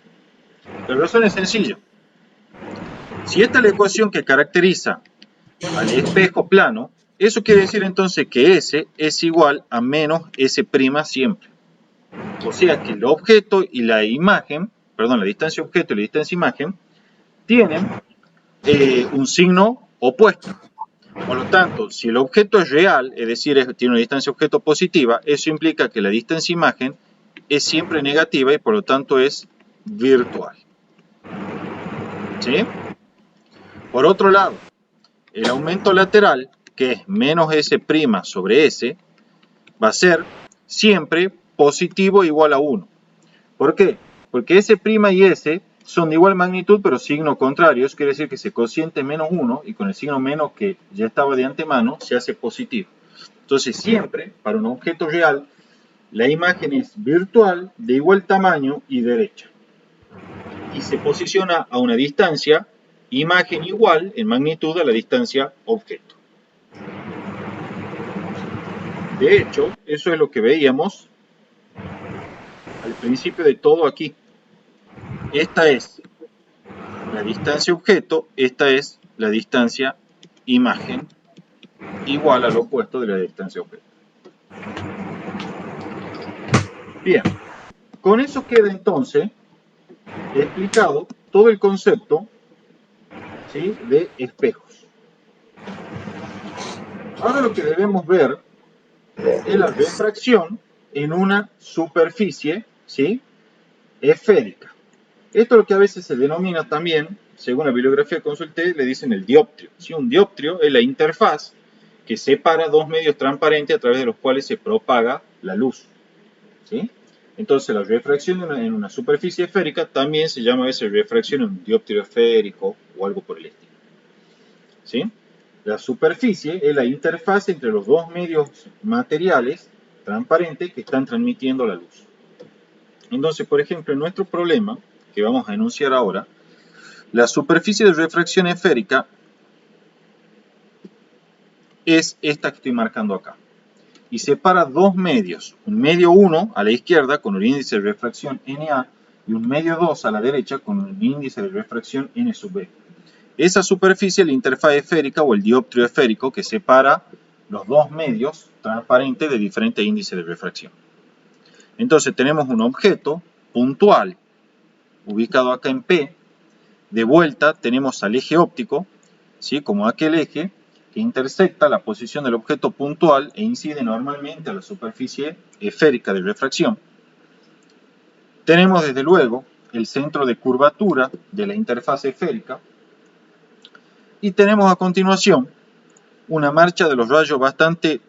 La razón es sencilla. Si esta es la ecuación que caracteriza al espejo plano, eso quiere decir entonces que S es igual a menos S' siempre. O sea que el objeto y la imagen, perdón, la distancia objeto y la distancia imagen, tienen un signo opuesto. Por lo tanto, si el objeto es real, es decir, tiene una distancia objeto positiva, eso implica que la distancia imagen es siempre negativa y por lo tanto es virtual. ¿Sí? Por otro lado, el aumento lateral, que es menos S' sobre S, va a ser siempre positivo igual a 1. ¿Por qué? Porque S' y S son de igual magnitud pero signo contrario. Eso quiere decir que ese cociente menos 1 y con el signo menos que ya estaba de antemano se hace positivo. Entonces siempre, para un objeto real, la imagen es virtual, de igual tamaño y derecha. Y se posiciona a una distancia imagen igual en magnitud a la distancia objeto. De hecho, eso es lo que veíamos al principio de todo aquí. Esta es la distancia objeto, esta es la distancia imagen, igual al opuesto de la distancia objeto. Bien, con eso queda entonces explicado todo el concepto, ¿sí?, de espejos. Ahora lo que debemos ver es la refracción en una superficie, ¿sí?, esférica. Esto es lo que a veces se denomina también, según la bibliografía que consulté, le dicen el dioptrio. ¿Sí? Un dioptrio es la interfaz que separa dos medios transparentes a través de los cuales se propaga la luz. ¿Sí? Entonces la refracción en una superficie esférica también se llama a veces refracción en un dioptrio esférico o algo por el estilo. ¿Sí? La superficie es la interfaz entre los dos medios materiales transparentes que están transmitiendo la luz. Entonces, por ejemplo, en nuestro problema, que vamos a enunciar ahora, la superficie de refracción esférica es esta que estoy marcando acá. Y separa dos medios, un medio 1 a la izquierda con un índice de refracción NA y un medio 2 a la derecha con un índice de refracción N sub B. Esa superficie es la interfaz esférica o el dioptrio esférico que separa los dos medios transparentes de diferentes índices de refracción. Entonces tenemos un objeto puntual ubicado acá en P. De vuelta tenemos al eje óptico, ¿sí?, como aquel eje que intersecta la posición del objeto puntual e incide normalmente a la superficie esférica de refracción. Tenemos desde luego el centro de curvatura de la interfaz esférica y tenemos a continuación una marcha de los rayos bastante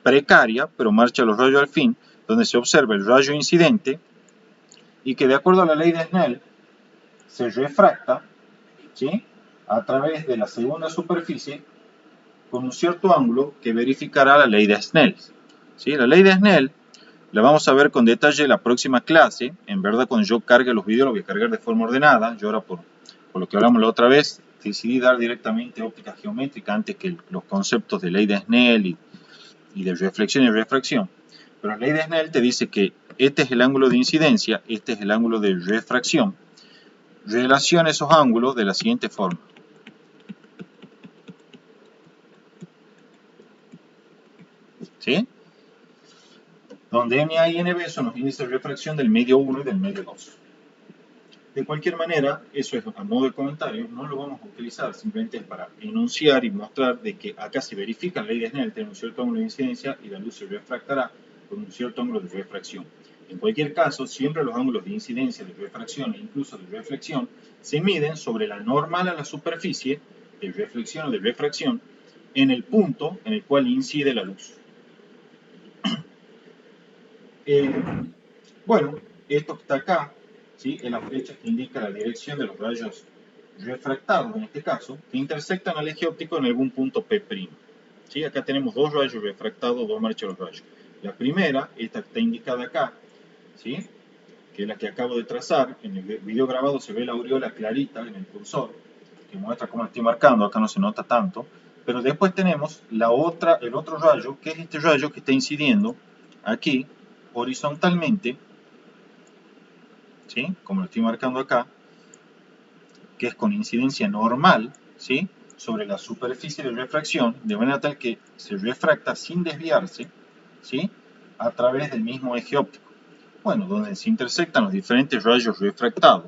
precaria, pero marcha de los rayos al fin, donde se observa el rayo incidente y que de acuerdo a la ley de Snell se refracta, ¿sí?, a través de la segunda superficie con un cierto ángulo que verificará la ley de Snell. ¿Sí? La ley de Snell la vamos a ver con detalle en la próxima clase. En verdad, cuando yo cargue los videos, los voy a cargar de forma ordenada. Yo ahora, por lo que hablamos la otra vez, decidí dar directamente óptica geométrica antes que los conceptos de ley de Snell y de reflexión y refracción. Pero la ley de Snell te dice que este es el ángulo de incidencia, este es el ángulo de refracción. Relaciona esos ángulos de la siguiente forma. ¿Sí? Donde NA y NB son los índices de refracción del medio 1 y del medio 2. De cualquier manera, eso es a modo de comentario, no lo vamos a utilizar, simplemente es para enunciar y mostrar de que acá se verifica la ley de Snell, tiene un cierto ángulo de incidencia y la luz se refractará con un cierto ángulo de refracción. En cualquier caso, siempre los ángulos de incidencia, de refracción e incluso de reflexión se miden sobre la normal a la superficie de reflexión o de refracción en el punto en el cual incide la luz. Bueno, esto que está acá, ¿sí?, es la flecha que indica la dirección de los rayos refractados, en este caso, que intersectan al eje óptico en algún punto P'. ¿Sí? Acá tenemos dos rayos refractados, dos marchas de los rayos. La primera, esta que está indicada acá, ¿sí? Que es la que acabo de trazar. En el video grabado se ve la aureola clarita en el cursor, que muestra cómo la estoy marcando, acá no se nota tanto. Pero después tenemos el otro rayo, que es este rayo que está incidiendo aquí, horizontalmente, ¿sí? Como lo estoy marcando acá, que es con incidencia normal, ¿sí? Sobre la superficie de refracción, de manera tal que se refracta sin desviarse, ¿sí? A través del mismo eje óptico. Bueno, donde se intersectan los diferentes rayos refractados,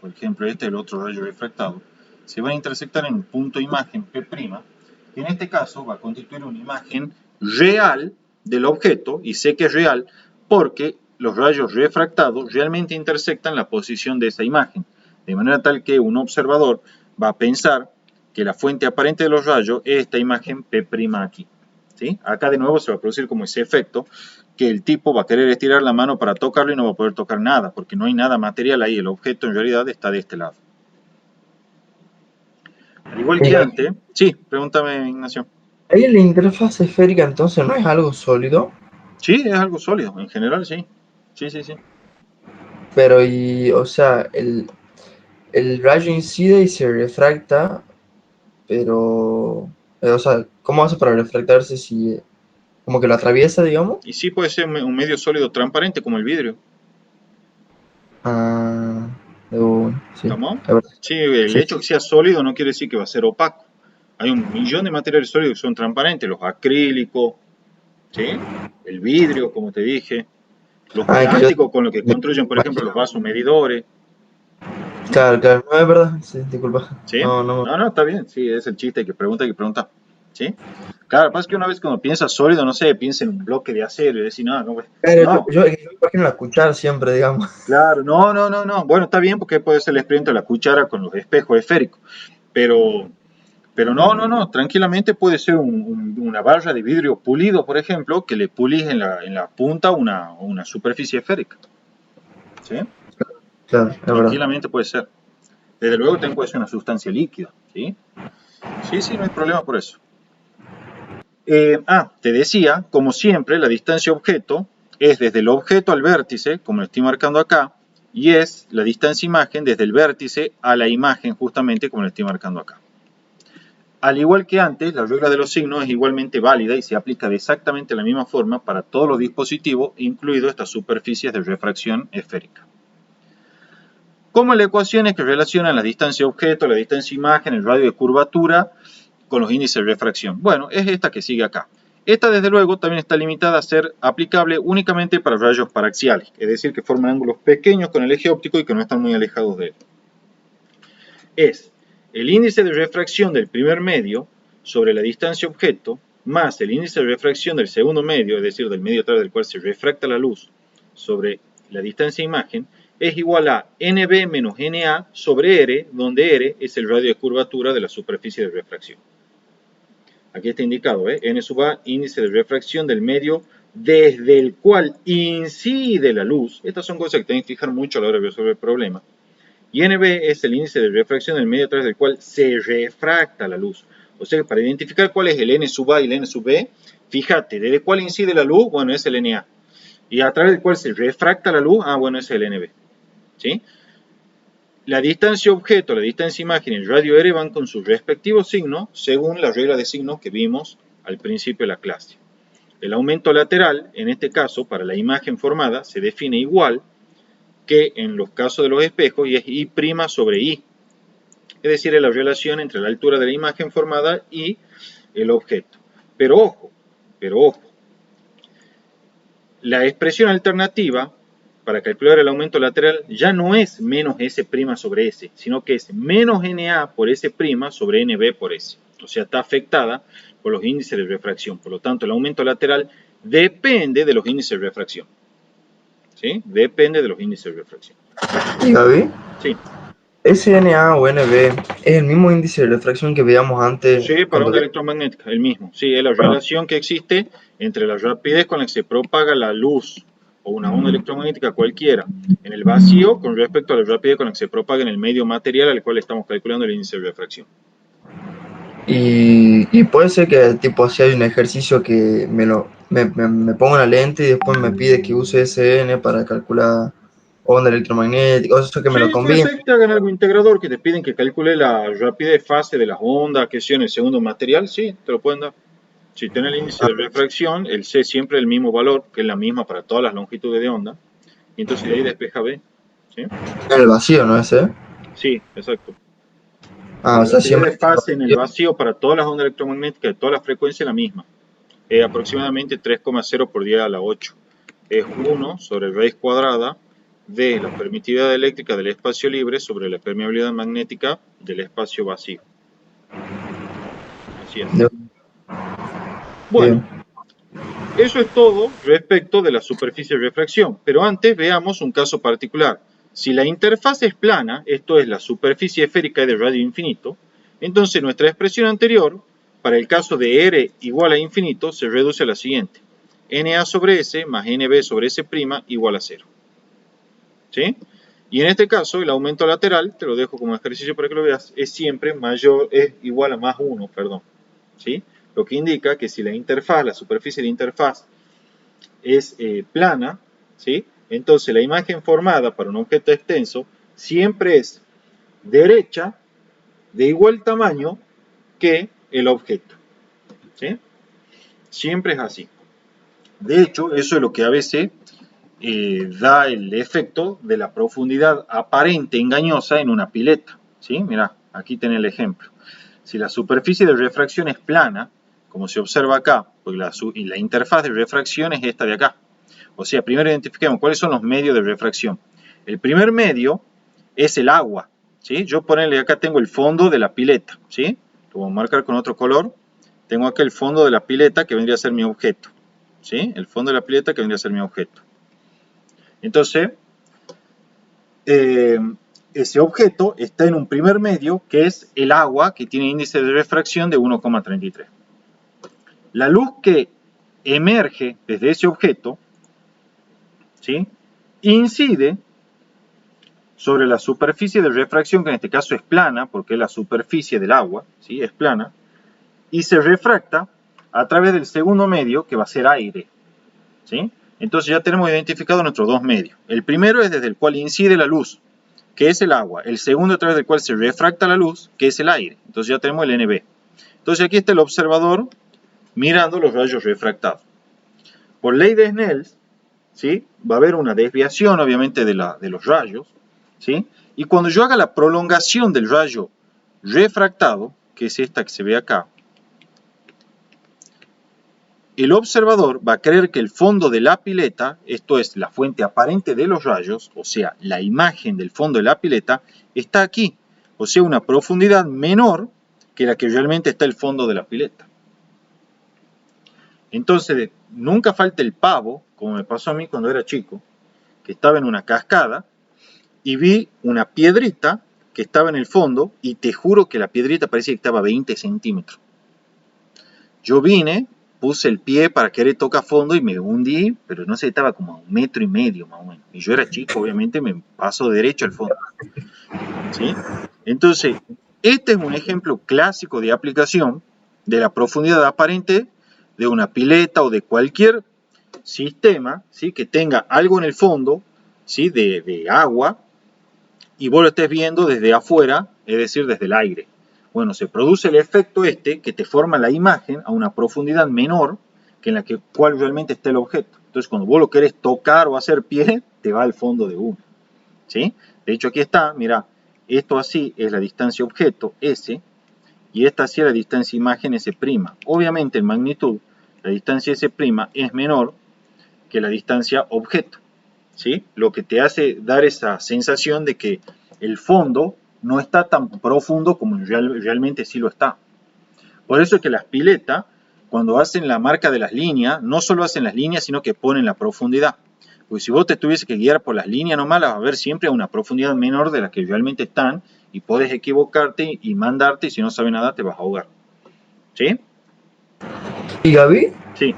por ejemplo este es el otro rayo refractado, se van a intersectar en un punto imagen P', que en este caso va a constituir una imagen real del objeto, y sé que es real porque los rayos refractados realmente intersectan la posición de esa imagen, de manera tal que un observador va a pensar que la fuente aparente de los rayos es esta imagen P' aquí. ¿Sí? Acá de nuevo se va a producir como ese efecto que el tipo va a querer estirar la mano para tocarlo y no va a poder tocar nada, porque no hay nada material ahí, el objeto en realidad está de este lado. Al igual que antes, sí, pregúntame, Ignacio. Ahí la interfaz esférica entonces no es algo sólido, Sí, es algo sólido, en general sí. Sí, sí, sí. pero o sea, el rayo incide y se refracta, pero, o sea, ¿cómo hace para refractarse si como que lo atraviesa, digamos? Y sí puede ser un medio sólido transparente como el vidrio. Ah, sí, ¿Estamos? es verdad. Sí, el Sí, hecho que sea sólido no quiere decir que va a ser opaco. Hay un millón de materiales sólidos que son transparentes, los acrílicos, ¿sí? El vidrio, como te dije, los ah, que yo plásticos con los que me construyen, por ejemplo, los imagino. vasos medidores, Claro, claro, no es verdad, sí, disculpa. ¿sí? No, no, No, no, está bien, sí, es el chiste que pregunta, ¿sí? Claro, lo que pasa es que una vez cuando piensa sólido, no sé, piensa en un bloque de acero y decir, no, no, claro, no, yo me imagino la cuchara siempre, digamos. claro, no, no, no, no. Bueno, está bien porque puede ser el experimento de la cuchara con los espejos esféricos, pero, pero no, no, no, tranquilamente puede ser una barra de vidrio pulido, por ejemplo, que le pulís en la punta una superficie esférica, ¿sí? Claro, es verdad. Tranquilamente puede ser. Desde luego también puede ser una sustancia líquida, ¿sí? Sí, sí, no hay problema por eso. Te decía, como siempre, la distancia objeto es desde el objeto al vértice, como lo estoy marcando acá, y es la distancia imagen desde el vértice a la imagen, justamente como lo estoy marcando acá. Al igual que antes, la regla de los signos es igualmente válida y se aplica de exactamente la misma forma para todos los dispositivos, incluidos estas superficies de refracción esférica. Como las ecuaciones que relacionan la distancia objeto, la distancia imagen, el radio de curvatura con los índices de refracción. Bueno, es esta que sigue acá. Esta, desde luego, también está limitada a ser aplicable únicamente para rayos paraxiales, es decir, que forman ángulos pequeños con el eje óptico y que no están muy alejados de él. Es el índice de refracción del primer medio sobre la distancia objeto más el índice de refracción del segundo medio, es decir, del medio a través del cual se refracta la luz sobre la distancia imagen, es igual a NB menos NA sobre R, donde R es el radio de curvatura de la superficie de refracción. Aquí está indicado, N sub A, índice de refracción del medio desde el cual incide la luz. Estas son cosas que tienen que fijar mucho a la hora de resolver el problema. Y NB es el índice de refracción del medio a través del cual se refracta la luz. O sea que para identificar cuál es el N sub A y el N sub B, fíjate, ¿desde cuál incide la luz? Bueno, es el NA. Y a través del cual se refracta la luz, bueno, es el NB. ¿Sí? La distancia objeto, la distancia imagen y el radio R van con sus respectivos signos según la regla de signos que vimos al principio de la clase. El aumento lateral, en este caso, para la imagen formada, se define igual que en los casos de los espejos y es I' sobre I. Es decir, es la relación entre la altura de la imagen formada y el objeto. Pero ojo, la expresión alternativa para calcular el aumento lateral ya no es menos S' sobre S, sino que es menos NA por S' sobre NB por S. O sea, está afectada por los índices de refracción. Por lo tanto, el aumento lateral depende de los índices de refracción. ¿Sí? Depende de los índices de refracción. ¿Y Gaby? Sí. SNA o NB es el mismo índice de refracción que veíamos antes Sí, para cuando onda electromagnética, el mismo. Sí, es la relación que existe entre la rapidez con la que se propaga la luz o una onda electromagnética cualquiera en el vacío con respecto a la rapidez con la que se propaga en el medio material al cual estamos calculando el índice de refracción. Y puede ser que, tipo, si hay un ejercicio que me pongo una lente y después me pide que use SN para calcular onda electromagnética, o eso que me lo Sí, puede combine. ser que te hagan algo integrador, que te piden que calcule la rapidez de fase de las ondas, que sea en el segundo material, sí, te lo pueden dar. Si tenés el índice de refracción, el C siempre es el mismo valor, que es la misma para todas las longitudes de onda, y entonces de ahí despeja B. ¿Sí? En el vacío, ¿no es? Sí, exacto. Ah, La o sea, rapidez siempre de fase en el vacío para todas las ondas electromagnéticas de todas las frecuencias es la misma. Es aproximadamente 3,0 por 10 a la 8. Es 1 sobre raíz cuadrada de la permitividad eléctrica del espacio libre sobre la permeabilidad magnética del espacio vacío. Así es. Bueno, bien. eso es todo respecto de la superficie de refracción, pero antes veamos un caso particular. Si la interfaz es plana, esto es la superficie esférica de radio infinito, entonces nuestra expresión anterior, para el caso de R igual a infinito, se reduce a la siguiente. NA sobre S más NB sobre S' igual a 0. ¿Sí? Y en este caso, el aumento lateral, te lo dejo como ejercicio para que lo veas, es siempre mayor, es igual a más 1, perdón. ¿Sí? Lo que indica que si la interfaz, la superficie de interfaz es plana, ¿sí? Entonces la imagen formada para un objeto extenso siempre es derecha de igual tamaño que el objeto. ¿Sí? Siempre es así. De hecho, eso es lo que a veces da el efecto de la profundidad aparente engañosa en una pileta. ¿Sí? Mirá, aquí tenés el ejemplo. Si la superficie de refracción es plana, como se observa acá, porque la interfaz de refracción es esta de acá. O sea, primero identifiquemos cuáles son los medios de refracción. El primer medio es el agua. ¿Sí? Yo ponerle acá tengo el fondo de la pileta. ¿Sí? Lo voy a marcar con otro color. Tengo acá el fondo de la pileta que vendría a ser mi objeto. ¿Sí? El fondo de la pileta que vendría a ser mi objeto. Entonces, ese objeto está en un primer medio que es el agua, que tiene índice de refracción de 1,33. La luz que emerge desde ese objeto, ¿sí?, incide sobre la superficie de refracción, que en este caso es plana, porque es la superficie del agua, ¿sí?, es plana, y se refracta a través del segundo medio, que va a ser aire. ¿Sí? Entonces ya tenemos identificados nuestros dos medios. El primero es desde el cual incide la luz, que es el agua. El segundo a través del cual se refracta la luz, que es el aire. Entonces ya tenemos el NB. Entonces aquí está el observador mirando los rayos refractados. Por ley de Snell, ¿sí?, va a haber una desviación obviamente de los rayos, ¿sí?, y cuando yo haga la prolongación del rayo refractado, que es esta que se ve acá, el observador va a creer que el fondo de la pileta, esto es la fuente aparente de los rayos, o sea, la imagen del fondo de la pileta, está aquí, o sea, una profundidad menor que la que realmente está el fondo de la pileta. Entonces, nunca falta el pavo, como me pasó a mí cuando era chico, que estaba en una cascada y vi una piedrita que estaba en el fondo y te juro que la piedrita parecía que estaba a 20 centímetros. Yo vine, puse el pie para querer tocar fondo y me hundí, pero no sé, estaba como a 1,5 metros más o menos. Y yo era chico, obviamente me paso derecho al fondo. ¿Sí? Entonces, este es un ejemplo clásico de aplicación de la profundidad aparente de una pileta o de cualquier sistema, ¿sí?, que tenga algo en el fondo, ¿sí?, de agua, y vos lo estés viendo desde afuera, es decir, desde el aire. Bueno, se produce el efecto este que te forma la imagen a una profundidad menor que en la cual realmente está el objeto. Entonces, cuando vos lo querés tocar o hacer pie, te va al fondo de uno. ¿Sí? De hecho, aquí está, mira, esto así es la distancia objeto, S, y esta así es la distancia imagen, S'. Obviamente, en magnitud, la distancia S' es menor que la distancia objeto. ¿Sí? Lo que te hace dar esa sensación de que el fondo no está tan profundo como realmente sí lo está. Por eso es que las piletas, cuando hacen la marca de las líneas, no solo hacen las líneas, sino que ponen la profundidad. Porque si vos te tuviese que guiar por las líneas nomás, las vas a ver siempre a una profundidad menor de la que realmente están, y podés equivocarte y mandarte, y si no sabes nada te vas a ahogar. ¿Sí? ¿Y Gaby? Sí.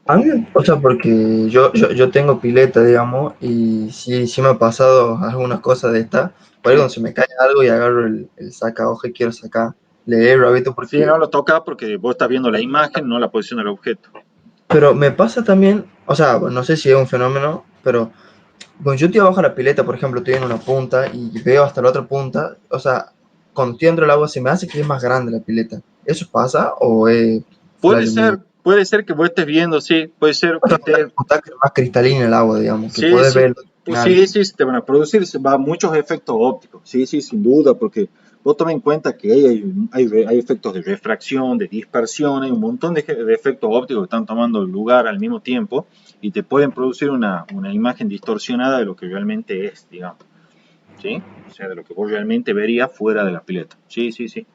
A mí, o sea, porque yo tengo pileta, digamos, y sí me ha pasado algunas cosas de estas. Por ahí Sí. cuando se me cae algo y agarro el saca hoja y quiero sacar. leer Gravito Sí, no porque... lo toca porque vos estás viendo la imagen, no la posición del objeto. Pero me pasa también, o sea, no sé si es un fenómeno, pero cuando yo estoy abajo de la pileta, por ejemplo, estoy en una punta y veo hasta la otra punta, o sea, cuando estoy dentro del agua se me hace que es más grande la pileta. ¿Eso pasa o es flash mío? Puede ser que vos estés viendo, sí, puede ser que estés. Notar que es más cristalina el agua, digamos, que Sí, puedes sí, ver al pues final. sí, sí, se te van a producir muchos efectos ópticos, sí, sí, sin duda, porque vos toma en cuenta que hay efectos de refracción, de dispersión, hay un montón de efectos ópticos que están tomando lugar al mismo tiempo y te pueden producir una imagen distorsionada de lo que realmente es, digamos, ¿sí? O sea, de lo que vos realmente verías fuera de la pileta. Sí, sí, sí,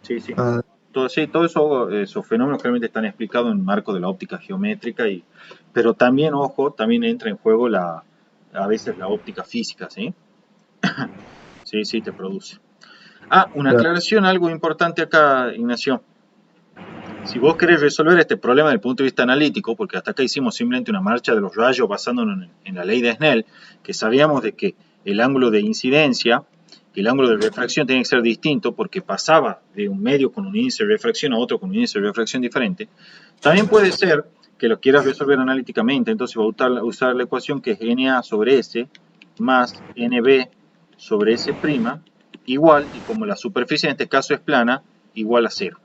sí, sí. Ah, Sí, todos esos fenómenos realmente están explicados en el marco de la óptica geométrica, pero también, ojo, también entra en juego a veces la óptica física, ¿sí? Sí, sí, te produce. Ah, una claro. aclaración, algo importante acá, Ignacio. Si vos querés resolver este problema desde el punto de vista analítico, porque hasta acá hicimos simplemente una marcha de los rayos basándonos en la ley de Snell, que sabíamos de que el ángulo de incidencia y el ángulo de refracción tiene que ser distinto porque pasaba de un medio con un índice de refracción a otro con un índice de refracción diferente. También puede ser que lo quieras resolver analíticamente, entonces va a usar la ecuación que es NA sobre S más NB sobre S' igual, y como la superficie en este caso es plana, igual a cero.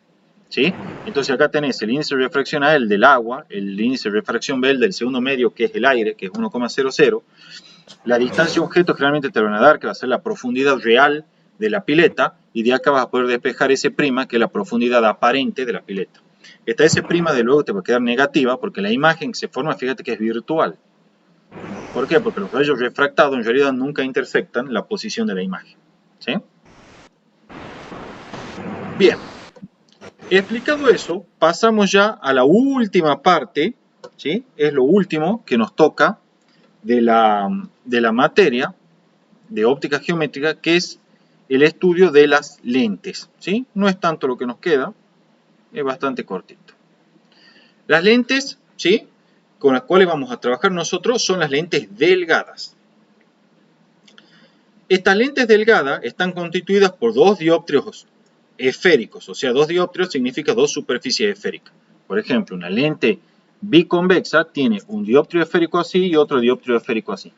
¿Sí? Entonces acá tenés el índice de refracción A, el del agua, el índice de refracción B, el del segundo medio, que es el aire, que es 1,00. La distancia objeto generalmente te lo van a dar, que va a ser la profundidad real de la pileta, y de acá vas a poder despejar S', que es la profundidad aparente de la pileta. Esta S' de luego te va a quedar negativa, porque la imagen que se forma, fíjate que es virtual. ¿Por qué? Porque los rayos refractados en realidad nunca intersectan la posición de la imagen. ¿Sí? Bien. Explicado eso, pasamos ya a la última parte, ¿sí? Es lo último que nos toca de la materia de óptica geométrica, que es el estudio de las lentes, ¿sí? No es tanto lo que nos queda, es bastante cortito. Las lentes, ¿sí? Con las cuales vamos a trabajar nosotros son las lentes delgadas. Estas lentes delgadas están constituidas por dos dióptrios esféricos, o sea, dos dióptrios significa dos superficies esféricas. Por ejemplo, una lente biconvexa tiene un dióptrio esférico así y otro dióptrio esférico así.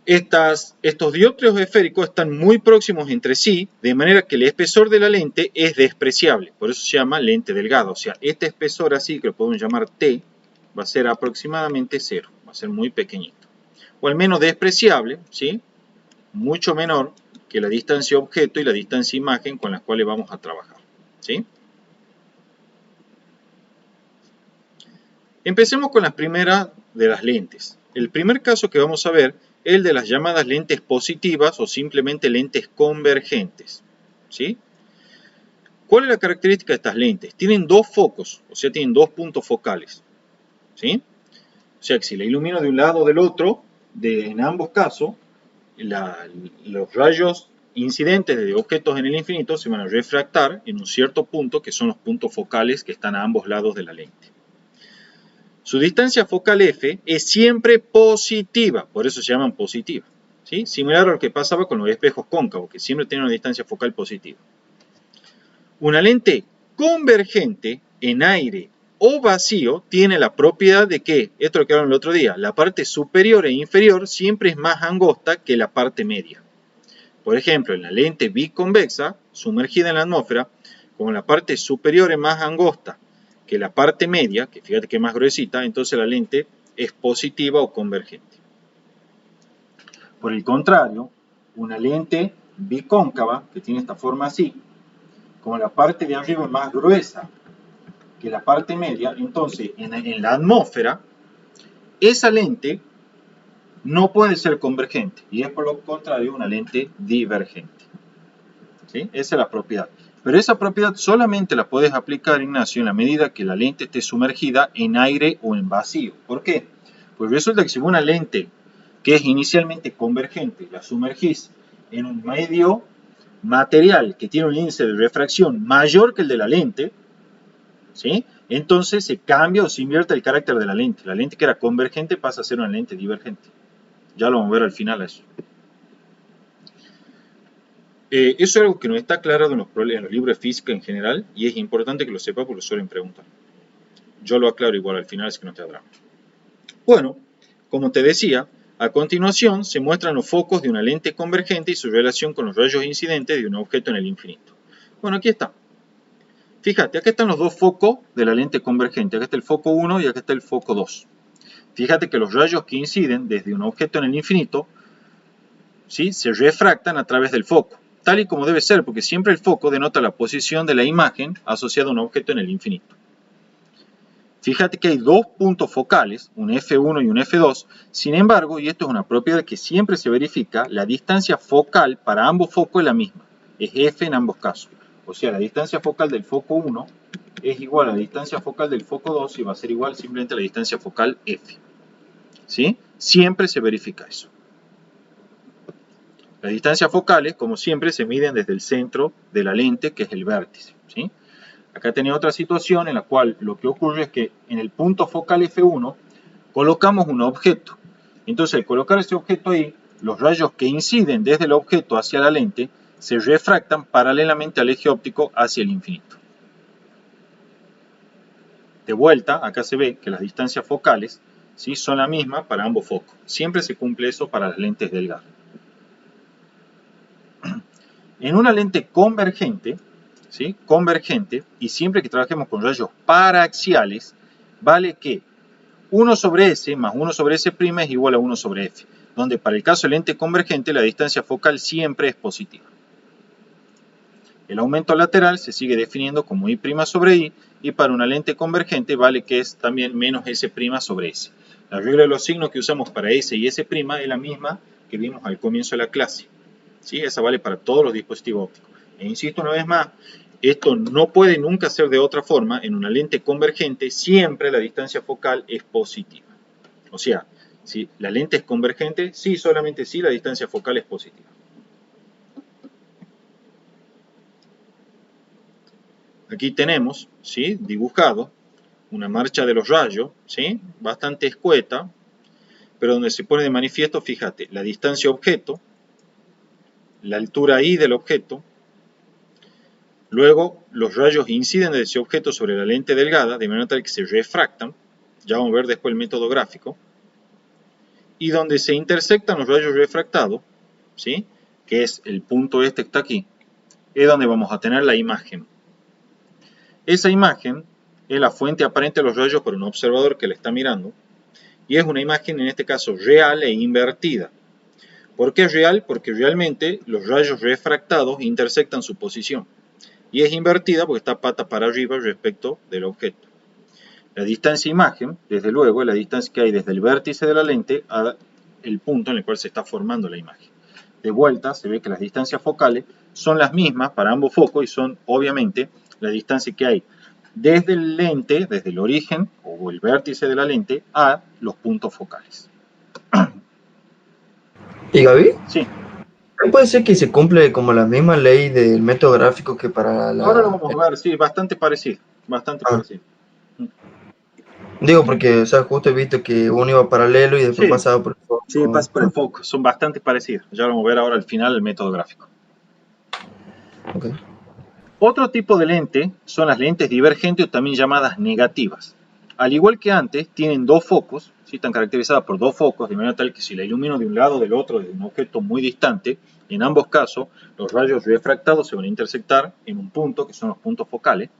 Estos dióptrios esféricos están muy próximos entre sí, de manera que el espesor de la lente es despreciable, por eso se llama lente delgada. O sea, este espesor así, que lo podemos llamar T, va a ser aproximadamente cero, va a ser muy pequeñito. O al menos despreciable, ¿sí? Mucho menor que la distancia objeto y la distancia imagen con las cuales vamos a trabajar, ¿sí? Empecemos con la primera de las lentes. El primer caso que vamos a ver es el de las llamadas lentes positivas o simplemente lentes convergentes, ¿sí? ¿Cuál es la característica de estas lentes? Tienen dos focos, o sea, tienen dos puntos focales, ¿sí? O sea, que si la ilumino de un lado o del otro, en ambos casos, los rayos incidentes de objetos en el infinito se van a refractar en un cierto punto, que son los puntos focales que están a ambos lados de la lente. Su distancia focal F es siempre positiva, por eso se llaman positivas, ¿sí? Similar a lo que pasaba con los espejos cóncavos, que siempre tienen una distancia focal positiva. Una lente convergente en aire o vacío tiene la propiedad de que, esto lo que hablaron el otro día, la parte superior e inferior siempre es más angosta que la parte media. Por ejemplo, en la lente biconvexa, sumergida en la atmósfera, como la parte superior es más angosta que la parte media, que fíjate que es más gruesita, entonces la lente es positiva o convergente. Por el contrario, una lente bicóncava, que tiene esta forma así, como la parte de arriba es más gruesa que la parte media, entonces en la atmósfera, esa lente no puede ser convergente y es por lo contrario una lente divergente. ¿Sí? Esa es la propiedad. Pero esa propiedad solamente la puedes aplicar, Ignacio, en la medida que la lente esté sumergida en aire o en vacío. ¿Por qué? Pues resulta que si una lente que es inicialmente convergente la sumergís en un medio material que tiene un índice de refracción mayor que el de la lente, ¿sí? Entonces se cambia o se invierte el carácter de la lente. La lente que era convergente pasa a ser una lente divergente. Ya lo vamos a ver al final eso. Eso es algo que no está aclarado en los libros de física en general y es importante que lo sepa porque lo suelen preguntar. Yo lo aclaro igual al final, así que no te drama. Bueno, como te decía, a continuación se muestran los focos de una lente convergente y su relación con los rayos incidentes de un objeto en el infinito. Bueno, aquí está. Fíjate, acá están los dos focos de la lente convergente. Acá está el foco 1 y acá está el foco 2. Fíjate que los rayos que inciden desde un objeto en el infinito, ¿sí?, se refractan a través del foco, tal y como debe ser, porque siempre el foco denota la posición de la imagen asociada a un objeto en el infinito. Fíjate que hay dos puntos focales, un F1 y un F2, sin embargo, y esto es una propiedad que siempre se verifica, la distancia focal para ambos focos es la misma, es F en ambos casos. O sea, la distancia focal del foco 1 es igual a la distancia focal del foco 2 y va a ser igual simplemente a la distancia focal F. ¿Sí? Siempre se verifica eso. Las distancias focales, como siempre, se miden desde el centro de la lente, que es el vértice. ¿Sí? Acá tenía otra situación en la cual lo que ocurre es que en el punto focal F1 colocamos un objeto. Entonces, al colocar ese objeto ahí, los rayos que inciden desde el objeto hacia la lente se refractan paralelamente al eje óptico hacia el infinito. De vuelta, acá se ve que las distancias focales, ¿sí?, son la misma para ambos focos. Siempre se cumple eso para las lentes delgadas. En una lente convergente, ¿sí?, convergente, y siempre que trabajemos con rayos paraxiales, vale que 1 sobre S más 1 sobre S' es igual a 1 sobre F, donde para el caso de lente convergente la distancia focal siempre es positiva. El aumento lateral se sigue definiendo como I' sobre I, y para una lente convergente vale que es también menos S' sobre S. La regla de los signos que usamos para S y S' es la misma que vimos al comienzo de la clase. ¿Sí? Esa vale para todos los dispositivos ópticos. E insisto una vez más, esto no puede nunca ser de otra forma. En una lente convergente siempre la distancia focal es positiva. O sea, si la lente es convergente, sí, solamente sí, la distancia focal es positiva. Aquí tenemos, ¿sí?, dibujado una marcha de los rayos, ¿sí?, bastante escueta, pero donde se pone de manifiesto, fíjate, la distancia objeto, la altura I del objeto, luego los rayos inciden de ese objeto sobre la lente delgada, de manera tal que se refractan, ya vamos a ver después el método gráfico, y donde se intersectan los rayos refractados, ¿sí?, que es el punto este que está aquí, es donde vamos a tener la imagen. Esa imagen es la fuente aparente de los rayos por un observador que la está mirando, y es una imagen en este caso real e invertida. ¿Por qué es real? Porque realmente los rayos refractados intersectan su posición, y es invertida porque está pata para arriba respecto del objeto. La distancia imagen, desde luego, es la distancia que hay desde el vértice de la lente al punto en el cual se está formando la imagen. De vuelta, se ve que las distancias focales son las mismas para ambos focos y son, obviamente, la distancia que hay desde el lente, desde el origen o el vértice de la lente a los puntos focales. ¿Y Gaby? Sí. ¿Puede ser que se cumple como la misma ley del método gráfico que para la... Ahora lo vamos a ver, sí, bastante parecido. Bastante parecido. Digo porque, o sea, justo he visto que uno iba paralelo y después Sí, pasaba por el foco. sí, pasa por el foco. Son bastante parecidos. Ya vamos a ver ahora al final el método gráfico. Okay. Otro tipo de lente son las lentes divergentes o también llamadas negativas. Al igual que antes, tienen dos focos, ¿sí?, están caracterizadas por dos focos, de manera tal que si la ilumino de un lado o del otro, de un objeto muy distante, en ambos casos los rayos refractados se van a intersectar en un punto, que son los puntos focales.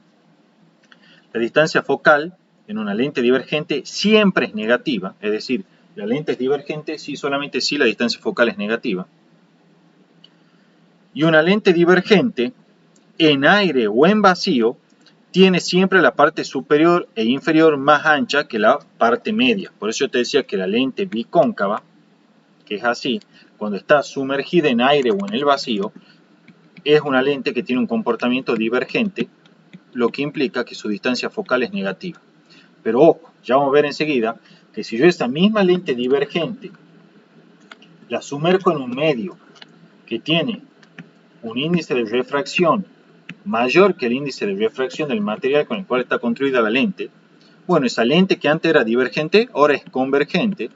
La distancia focal en una lente divergente siempre es negativa, es decir, la lente es divergente si solamente si la distancia focal es negativa. Y una lente divergente en aire o en vacío tiene siempre la parte superior e inferior más ancha que la parte media. Por eso yo te decía que la lente bicóncava, que es así, cuando está sumergida en aire o en el vacío, es una lente que tiene un comportamiento divergente, lo que implica que su distancia focal es negativa. Pero ojo, ya vamos a ver enseguida que si yo esa misma lente divergente la sumerjo en un medio que tiene un índice de refracción mayor que el índice de refracción del material con el cual está construida la lente, bueno, esa lente que antes era divergente ahora es convergente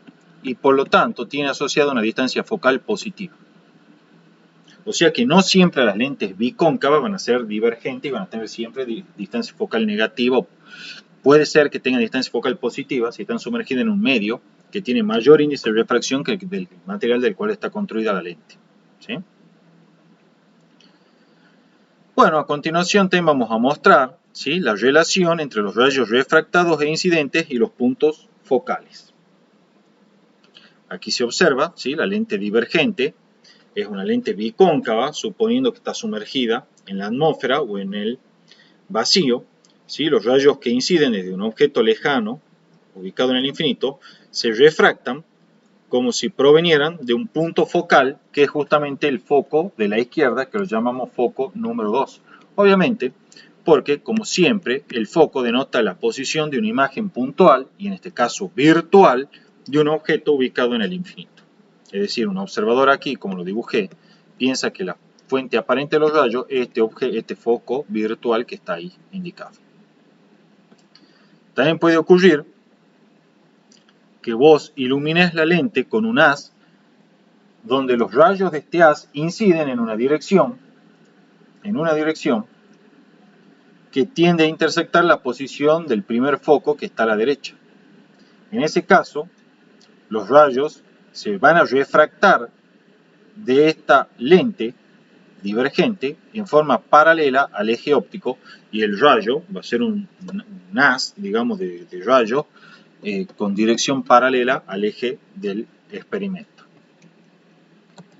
y por lo tanto tiene asociada una distancia focal positiva. O sea que no siempre las lentes bicóncavas van a ser divergentes y van a tener siempre distancia focal negativa. Puede ser que tengan distancia focal positiva si están sumergidas en un medio que tiene mayor índice de refracción que el del material del cual está construida la lente. ¿Sí? Bueno, a continuación también vamos a mostrar, ¿sí?, la relación entre los rayos refractados e incidentes y los puntos focales. Aquí se observa, ¿sí?, la lente divergente es una lente bicóncava, suponiendo que está sumergida en la atmósfera o en el vacío. ¿Sí? Los rayos que inciden desde un objeto lejano, ubicado en el infinito, se refractan como si provenieran de un punto focal, que es justamente el foco de la izquierda, que lo llamamos foco número 2. Obviamente, porque, como siempre, el foco denota la posición de una imagen puntual, y en este caso virtual, de un objeto ubicado en el infinito. Es decir, un observador aquí, como lo dibujé, piensa que la fuente aparente de los rayos es este foco virtual que está ahí indicado. También puede ocurrir que vos ilumines la lente con un haz donde los rayos de este haz inciden en una dirección que tiende a intersectar la posición del primer foco que está a la derecha. En ese caso, los rayos se van a refractar de esta lente divergente en forma paralela al eje óptico, y el rayo va a ser un haz, digamos, de rayo con dirección paralela al eje del experimento.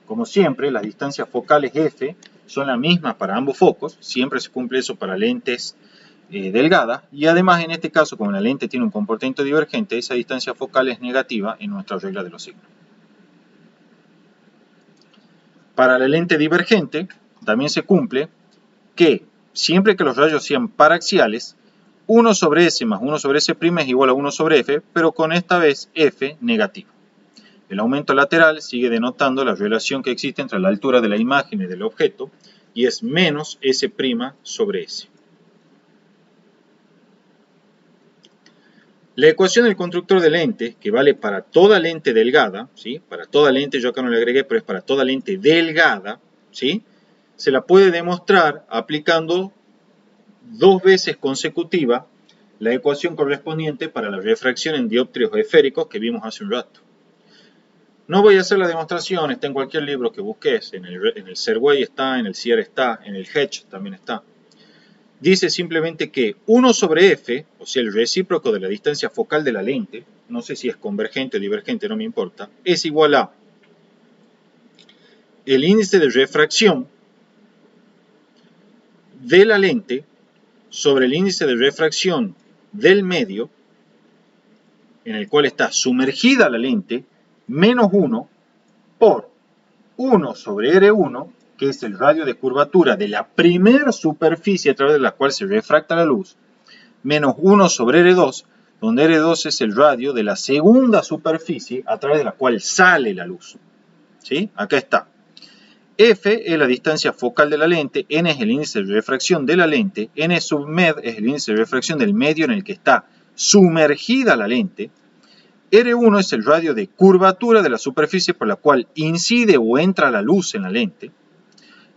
Como siempre, las distancias focales F son las mismas para ambos focos, siempre se cumple eso para lentes delgadas, y además en este caso, como la lente tiene un comportamiento divergente, esa distancia focal es negativa en nuestra regla de los signos. Para la lente divergente también se cumple que siempre que los rayos sean paraxiales, 1 sobre S más 1 sobre S' es igual a 1 sobre F, pero con esta vez F negativo. El aumento lateral sigue denotando la relación que existe entre la altura de la imagen y del objeto, y es menos S' sobre S. La ecuación del constructor de lente, que vale para toda lente delgada, ¿sí?, para toda lente, yo acá no le agregué, pero es para toda lente delgada, ¿sí?, se la puede demostrar aplicando 2 veces consecutiva la ecuación correspondiente para la refracción en dióptros esféricos que vimos hace un rato. No voy a hacer la demostración, está en cualquier libro que busques, en el Serway está, en el CIER está, en el Hedge también está. Dice simplemente que 1 sobre F, o sea el recíproco de la distancia focal de la lente, no sé si es convergente o divergente, no me importa, es igual a el índice de refracción de la lente sobre el índice de refracción del medio, en el cual está sumergida la lente, menos 1 por 1 sobre R1, que es el radio de curvatura de la primera superficie a través de la cual se refracta la luz, menos 1 sobre R2, donde R2 es el radio de la segunda superficie a través de la cual sale la luz. ¿Sí? Acá está. F es la distancia focal de la lente, N es el índice de refracción de la lente, N sub med es el índice de refracción del medio en el que está sumergida la lente, R1 es el radio de curvatura de la superficie por la cual incide o entra la luz en la lente,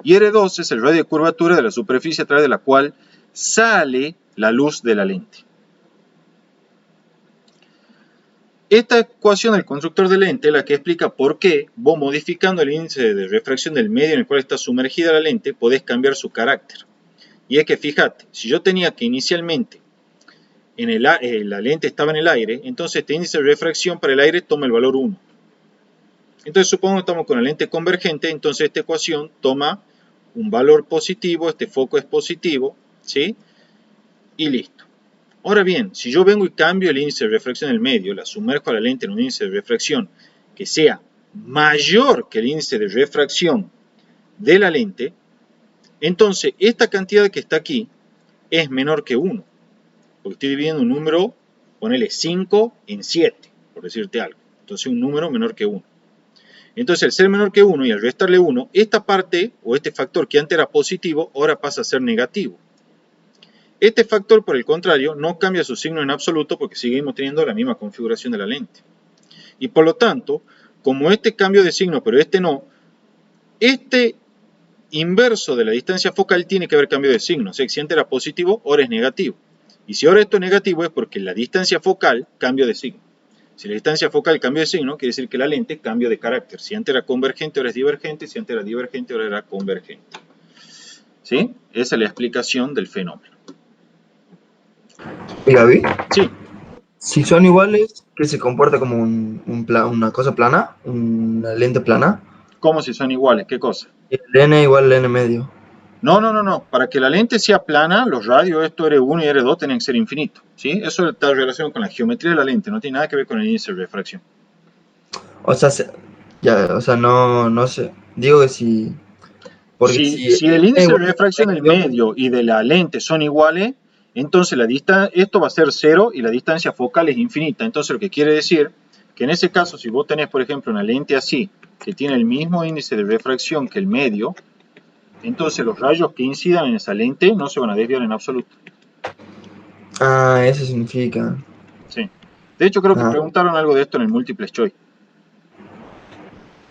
y R2 es el radio de curvatura de la superficie a través de la cual sale la luz de la lente. Esta ecuación del constructor de lente es la que explica por qué vos, modificando el índice de refracción del medio en el cual está sumergida la lente, podés cambiar su carácter. Y es que fíjate, si yo tenía que inicialmente la lente estaba en el aire, entonces este índice de refracción para el aire toma el valor 1. Entonces supongo que estamos con la lente convergente, entonces esta ecuación toma un valor positivo, este foco es positivo, ¿sí? Y listo. Ahora bien, si yo vengo y cambio el índice de refracción del medio, la sumerjo a la lente en un índice de refracción que sea mayor que el índice de refracción de la lente, entonces esta cantidad que está aquí es menor que 1. Porque estoy dividiendo un número, ponele 5 en 7, por decirte algo. Entonces un número menor que 1. Entonces al ser menor que 1 y al restarle 1, esta parte o este factor que antes era positivo, ahora pasa a ser negativo. Este factor, por el contrario, no cambia su signo en absoluto porque seguimos teniendo la misma configuración de la lente. Y por lo tanto, como este cambio de signo, pero este no, este inverso de la distancia focal tiene que haber cambio de signo. O sea, si antes era positivo, ahora es negativo. Y si ahora esto es negativo es porque la distancia focal cambio de signo. Si la distancia focal cambia de signo, quiere decir que la lente cambia de carácter. Si antes era convergente, ahora es divergente. Si antes era divergente, ahora era convergente. ¿Sí? Esa es la explicación del fenómeno. ¿Y Gaby? Sí. Si son iguales, ¿qué se comporta como una cosa plana? ¿Una lente plana? ¿Cómo si son iguales? ¿Qué cosa? Y el n igual al n medio. No. Para que la lente sea plana, los radios, esto R1 y R2, tienen que ser infinitos. ¿Sí? Eso está relacionado con la geometría de la lente, no tiene nada que ver con el índice de refracción. O sea, no sé. Digo que si. Porque si Si el n índice de igual refracción al del medio, medio y de la lente son iguales, entonces esto va a ser 0 y la distancia focal es infinita. Entonces lo que quiere decir que en ese caso, si vos tenés, por ejemplo, una lente así, que tiene el mismo índice de refracción que el medio, entonces los rayos que incidan en esa lente no se van a desviar en absoluto. eso significa. Sí. De hecho, creo que Ah, preguntaron algo de esto en el Multiple Choice.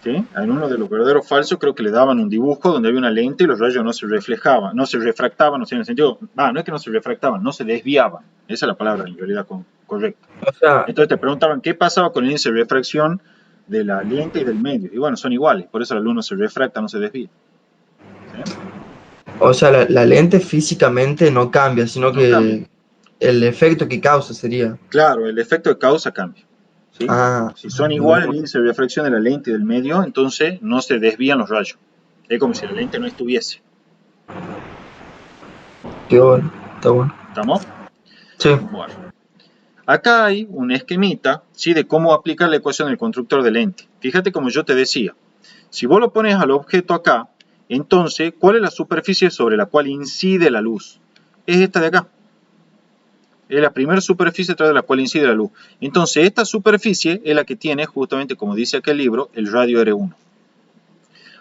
¿Sí? En uno de los verdaderos falsos creo que le daban un dibujo donde había una lente y los rayos no se reflejaban, no se refractaban, o sea, en el sentido, no es que no se refractaban, no se desviaban. Esa es la palabra en realidad correcta. o sea, Entonces te preguntaban qué pasaba con el índice de refracción de la lente y del medio. Y bueno, son iguales, por eso la luz no se refracta, no se desvía. ¿Sí? la lente físicamente no cambia, sino No cambia. que el efecto que causa sería. Claro, el efecto de causa cambia. ¿Sí? Ah, Si son iguales el índice de refracción de la lente y del medio, entonces no se desvían los rayos. Es como si la lente no estuviese. qué bueno, está bueno. ¿Estamos? Sí. Bueno. Acá hay un esquemita, ¿sí?, de cómo aplicar la ecuación del constructor de lente. Fíjate como yo te decía. Si vos lo pones al objeto acá, entonces, ¿cuál es la superficie sobre la cual incide la luz? Es esta de acá. Es la primera superficie a través de la cual incide la luz. Entonces, esta superficie es la que tiene, justamente como dice aquel libro, el radio R1.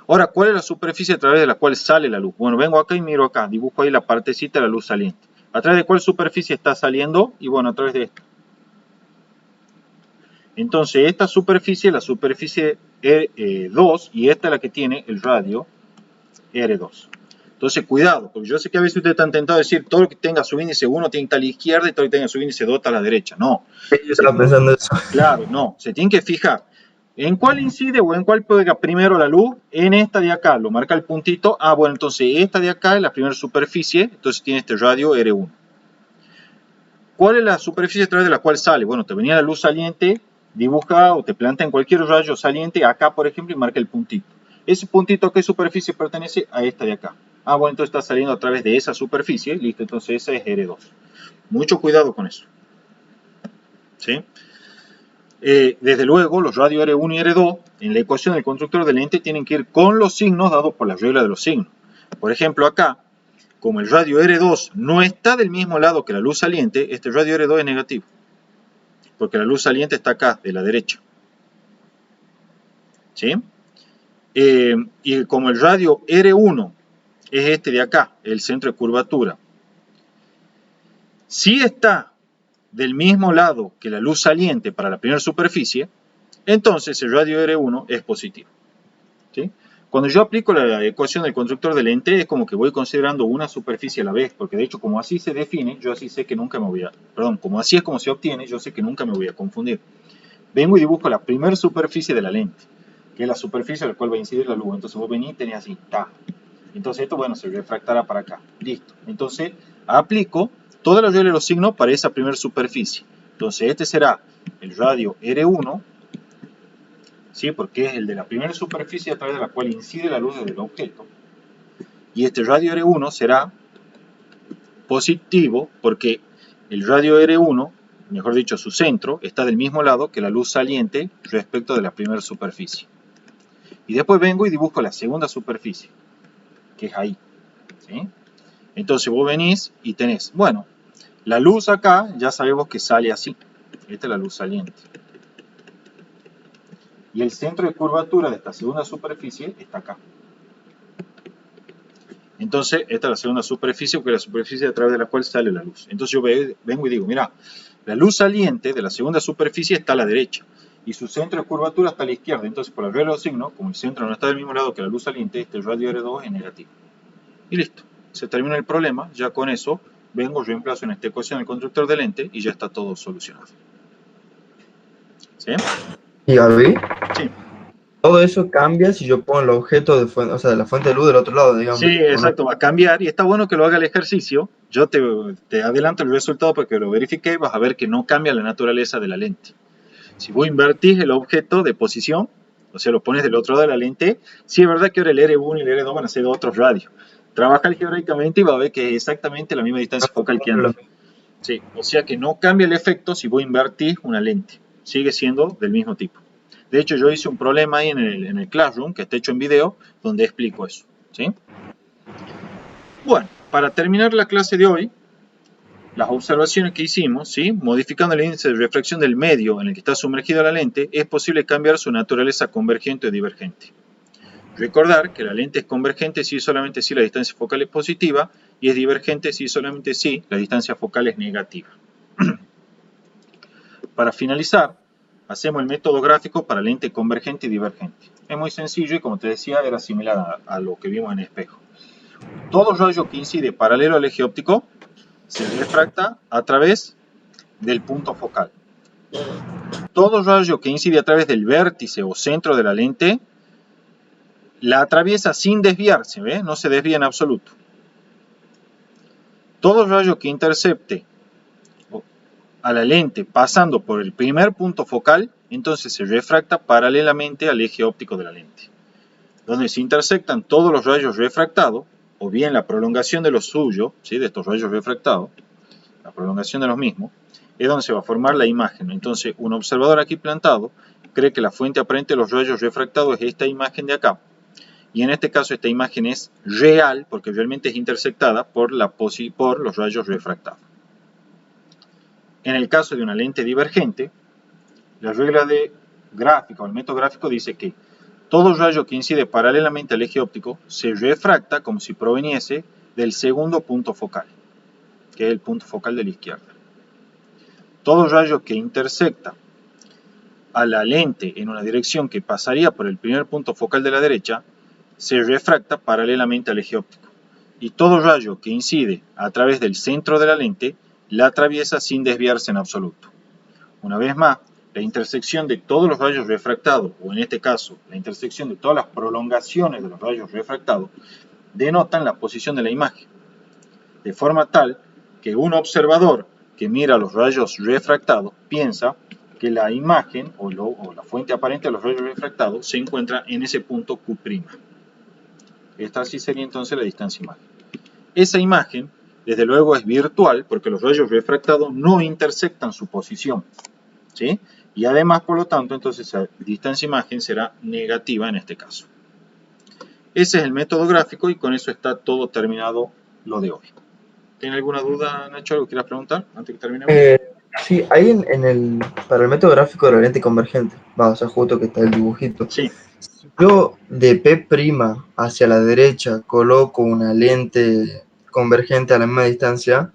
Ahora, ¿cuál es la superficie a través de la cual sale la luz? Bueno, vengo acá y miro acá, dibujo ahí la partecita de la luz saliente. ¿A través de cuál superficie está saliendo? Y bueno, a través de esta. Entonces, esta superficie es la superficie R2 y esta es la que tiene el radio R2. Entonces, cuidado, porque yo sé que a veces ustedes están tentados a decir todo lo que tenga su índice 1 tiene que estar a la izquierda y todo lo que tenga su índice 2 está a la derecha. No. Yo estaba pensando eso. Claro, no. Se tienen que fijar en cuál incide o en cuál pega primero la luz. En esta de acá, lo marca el puntito. Ah, bueno, entonces esta de acá es la primera superficie, entonces tiene este radio R1. ¿Cuál es la superficie a través de la cual sale? Bueno, te venía la luz saliente, dibuja o te planta en cualquier rayo saliente, acá por ejemplo, y marca el puntito. Ese puntito, ¿a qué superficie pertenece? A esta de acá. Ah, bueno, entonces está saliendo a través de esa superficie, listo, entonces esa es R2. Mucho cuidado con eso. ¿Sí? Desde luego, los radios R1 y R2, en la ecuación del constructor de lente, tienen que ir con los signos dados por la regla de los signos. Por ejemplo, acá, como el radio R2 no está del mismo lado que la luz saliente, este radio R2 es negativo. Porque la luz saliente está acá, de la derecha. ¿Sí? Y como el radio R1 es este de acá, el centro de curvatura, si está del mismo lado que la luz saliente para la primera superficie, entonces el radio R1 es positivo. ¿Sí? Cuando yo aplico la ecuación del constructor de lente, es como que voy considerando una superficie a la vez, porque de hecho, como así se define, yo así sé que nunca me voy a... Perdón, como así es como se obtiene, yo sé que nunca me voy a confundir. Vengo y dibujo la primera superficie de la lente, que es la superficie a la cual va a incidir la luz. Entonces vos venís y tenés así, ta. Entonces esto, bueno, se refractará para acá. Listo. Entonces aplico toda la regla de los signos para esa primera superficie. Entonces este será el radio R1, ¿sí?, porque es el de la primera superficie a través de la cual incide la luz desde el objeto. Y este radio R1 será positivo porque el radio R1, mejor dicho su centro, está del mismo lado que la luz saliente respecto de la primera superficie. Y después vengo y dibujo la segunda superficie, que es ahí. ¿Sí? Entonces vos venís y tenés, bueno, la luz acá ya sabemos que sale así. Esta es la luz saliente. Y el centro de curvatura de esta segunda superficie está acá. Entonces, esta es la segunda superficie, que es la superficie a través de la cual sale la luz. Entonces yo vengo y digo, mira, la luz saliente de la segunda superficie está a la derecha. y su centro de curvatura está a la izquierda. Entonces, por la regla de los signos, como el centro no está del mismo lado que la luz saliente, este radio R2 es negativo. Y listo. Se termina el problema. Ya con eso, vengo, reemplazo en esta ecuación el constructor de lente y ya está todo solucionado. ¿Sí? Y Gaby, Sí. todo eso cambia si yo pongo el objeto de fuente, o sea, de la fuente de luz del otro lado, digamos. Sí, ¿o no? exacto, va a cambiar y está bueno que lo haga el ejercicio. Yo te adelanto el resultado porque lo verifiqué y vas a ver que no cambia la naturaleza de la lente. Si vos invertís el objeto de posición, o sea, lo pones del otro lado de la lente, sí es verdad que ahora el R1 y el R2 van a ser de otros radios. Trabaja algebraicamente y va a ver que es exactamente la misma distancia focal que antes. Sí, o sea que no cambia el efecto si vos invertís una lente. Sigue siendo del mismo tipo. De hecho, yo hice un problema ahí en el Classroom, que está hecho en video, donde explico eso. ¿Sí? Bueno, para terminar la clase de hoy, las observaciones que hicimos, ¿sí? Modificando el índice de refracción del medio en el que está sumergida la lente, es posible cambiar su naturaleza convergente o divergente. Recordar que la lente es convergente si y solamente si la distancia focal es positiva y es divergente si y solamente si la distancia focal es negativa. Para finalizar, hacemos el método gráfico para lente convergente y divergente. Es muy sencillo y, como te decía, era similar a lo que vimos en espejo. Todo rayo que incide paralelo al eje óptico se refracta a través del punto focal. Todo rayo que incide a través del vértice o centro de la lente la atraviesa sin desviarse, ¿ve? No se desvía en absoluto. Todo rayo que intercepte a la lente pasando por el primer punto focal, entonces se refracta paralelamente al eje óptico de la lente. Donde se intersectan todos los rayos refractados, o bien la prolongación de los suyos, ¿sí? De estos rayos refractados, la prolongación de los mismos, es donde se va a formar la imagen. Entonces, un observador aquí plantado cree que la fuente aparente de los rayos refractados es esta imagen de acá. Y en este caso esta imagen es real porque realmente es intersectada por los rayos refractados. En el caso de una lente divergente, la regla de gráfica o el método gráfico dice que todo rayo que incide paralelamente al eje óptico se refracta como si proveniese del segundo punto focal, que es el punto focal de la izquierda. Todo rayo que intersecta a la lente en una dirección que pasaría por el primer punto focal de la derecha se refracta paralelamente al eje óptico. Y todo rayo que incide a través del centro de la lente la atraviesa sin desviarse en absoluto. Una vez más, la intersección de todos los rayos refractados, o en este caso, la intersección de todas las prolongaciones de los rayos refractados, denotan la posición de la imagen. De forma tal que un observador que mira los rayos refractados piensa que la imagen o la fuente aparente de los rayos refractados se encuentra en ese punto Q'. Esta sí sería entonces la distancia imagen. Esa imagen, desde luego, es virtual porque los rayos refractados no intersectan su posición, ¿sí? Y además, por lo tanto, entonces la distancia imagen será negativa en este caso. Ese es el método gráfico y con eso está todo terminado lo de hoy. ¿Tiene alguna duda, Nacho? ¿Algo quieras preguntar antes que terminemos? Sí, ahí para el método gráfico de la lente convergente, o sea, justo que está el dibujito. Sí. Si yo de P' hacia la derecha coloco una lente convergente a la misma distancia,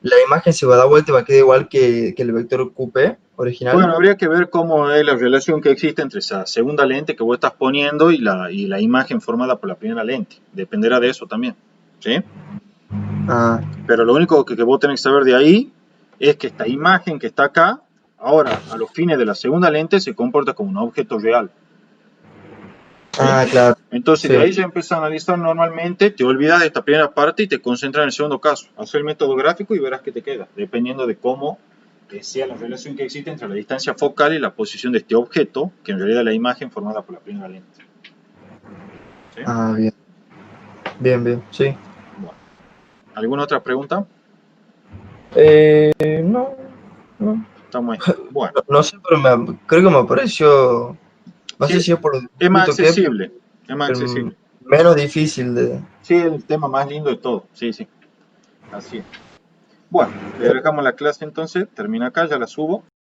la imagen se va a dar vuelta y va a quedar igual que el vector QP original. Bueno, habría que ver cómo es la relación que existe entre esa segunda lente que vos estás poniendo y la imagen formada por la primera lente. Dependerá de eso también, ¿sí? Pero lo único que vos tenés que saber de ahí es que esta imagen que está acá, ahora a los fines de la segunda lente se comporta como un objeto real. ¿Sí? Claro. Entonces Sí. de ahí ya empiezas a analizar normalmente, te olvidas de esta primera parte y te concentras en el segundo caso. Haz el método gráfico y verás qué te queda, dependiendo de cómo sea la relación que existe entre la distancia focal y la posición de este objeto, que en realidad es la imagen formada por la primera lente. ¿Sí? Bien. Bien, sí. Bueno. ¿Alguna otra pregunta? No. Estamos ahí. Bueno. No sé, pero creo que me pareció, no sé si es por lo es más dibujito que accesible. Es más accesible. Menos difícil de... Sí, el tema más lindo de todo. Sí. Así es. Bueno, le dejamos la clase entonces. Termina acá, ya la subo.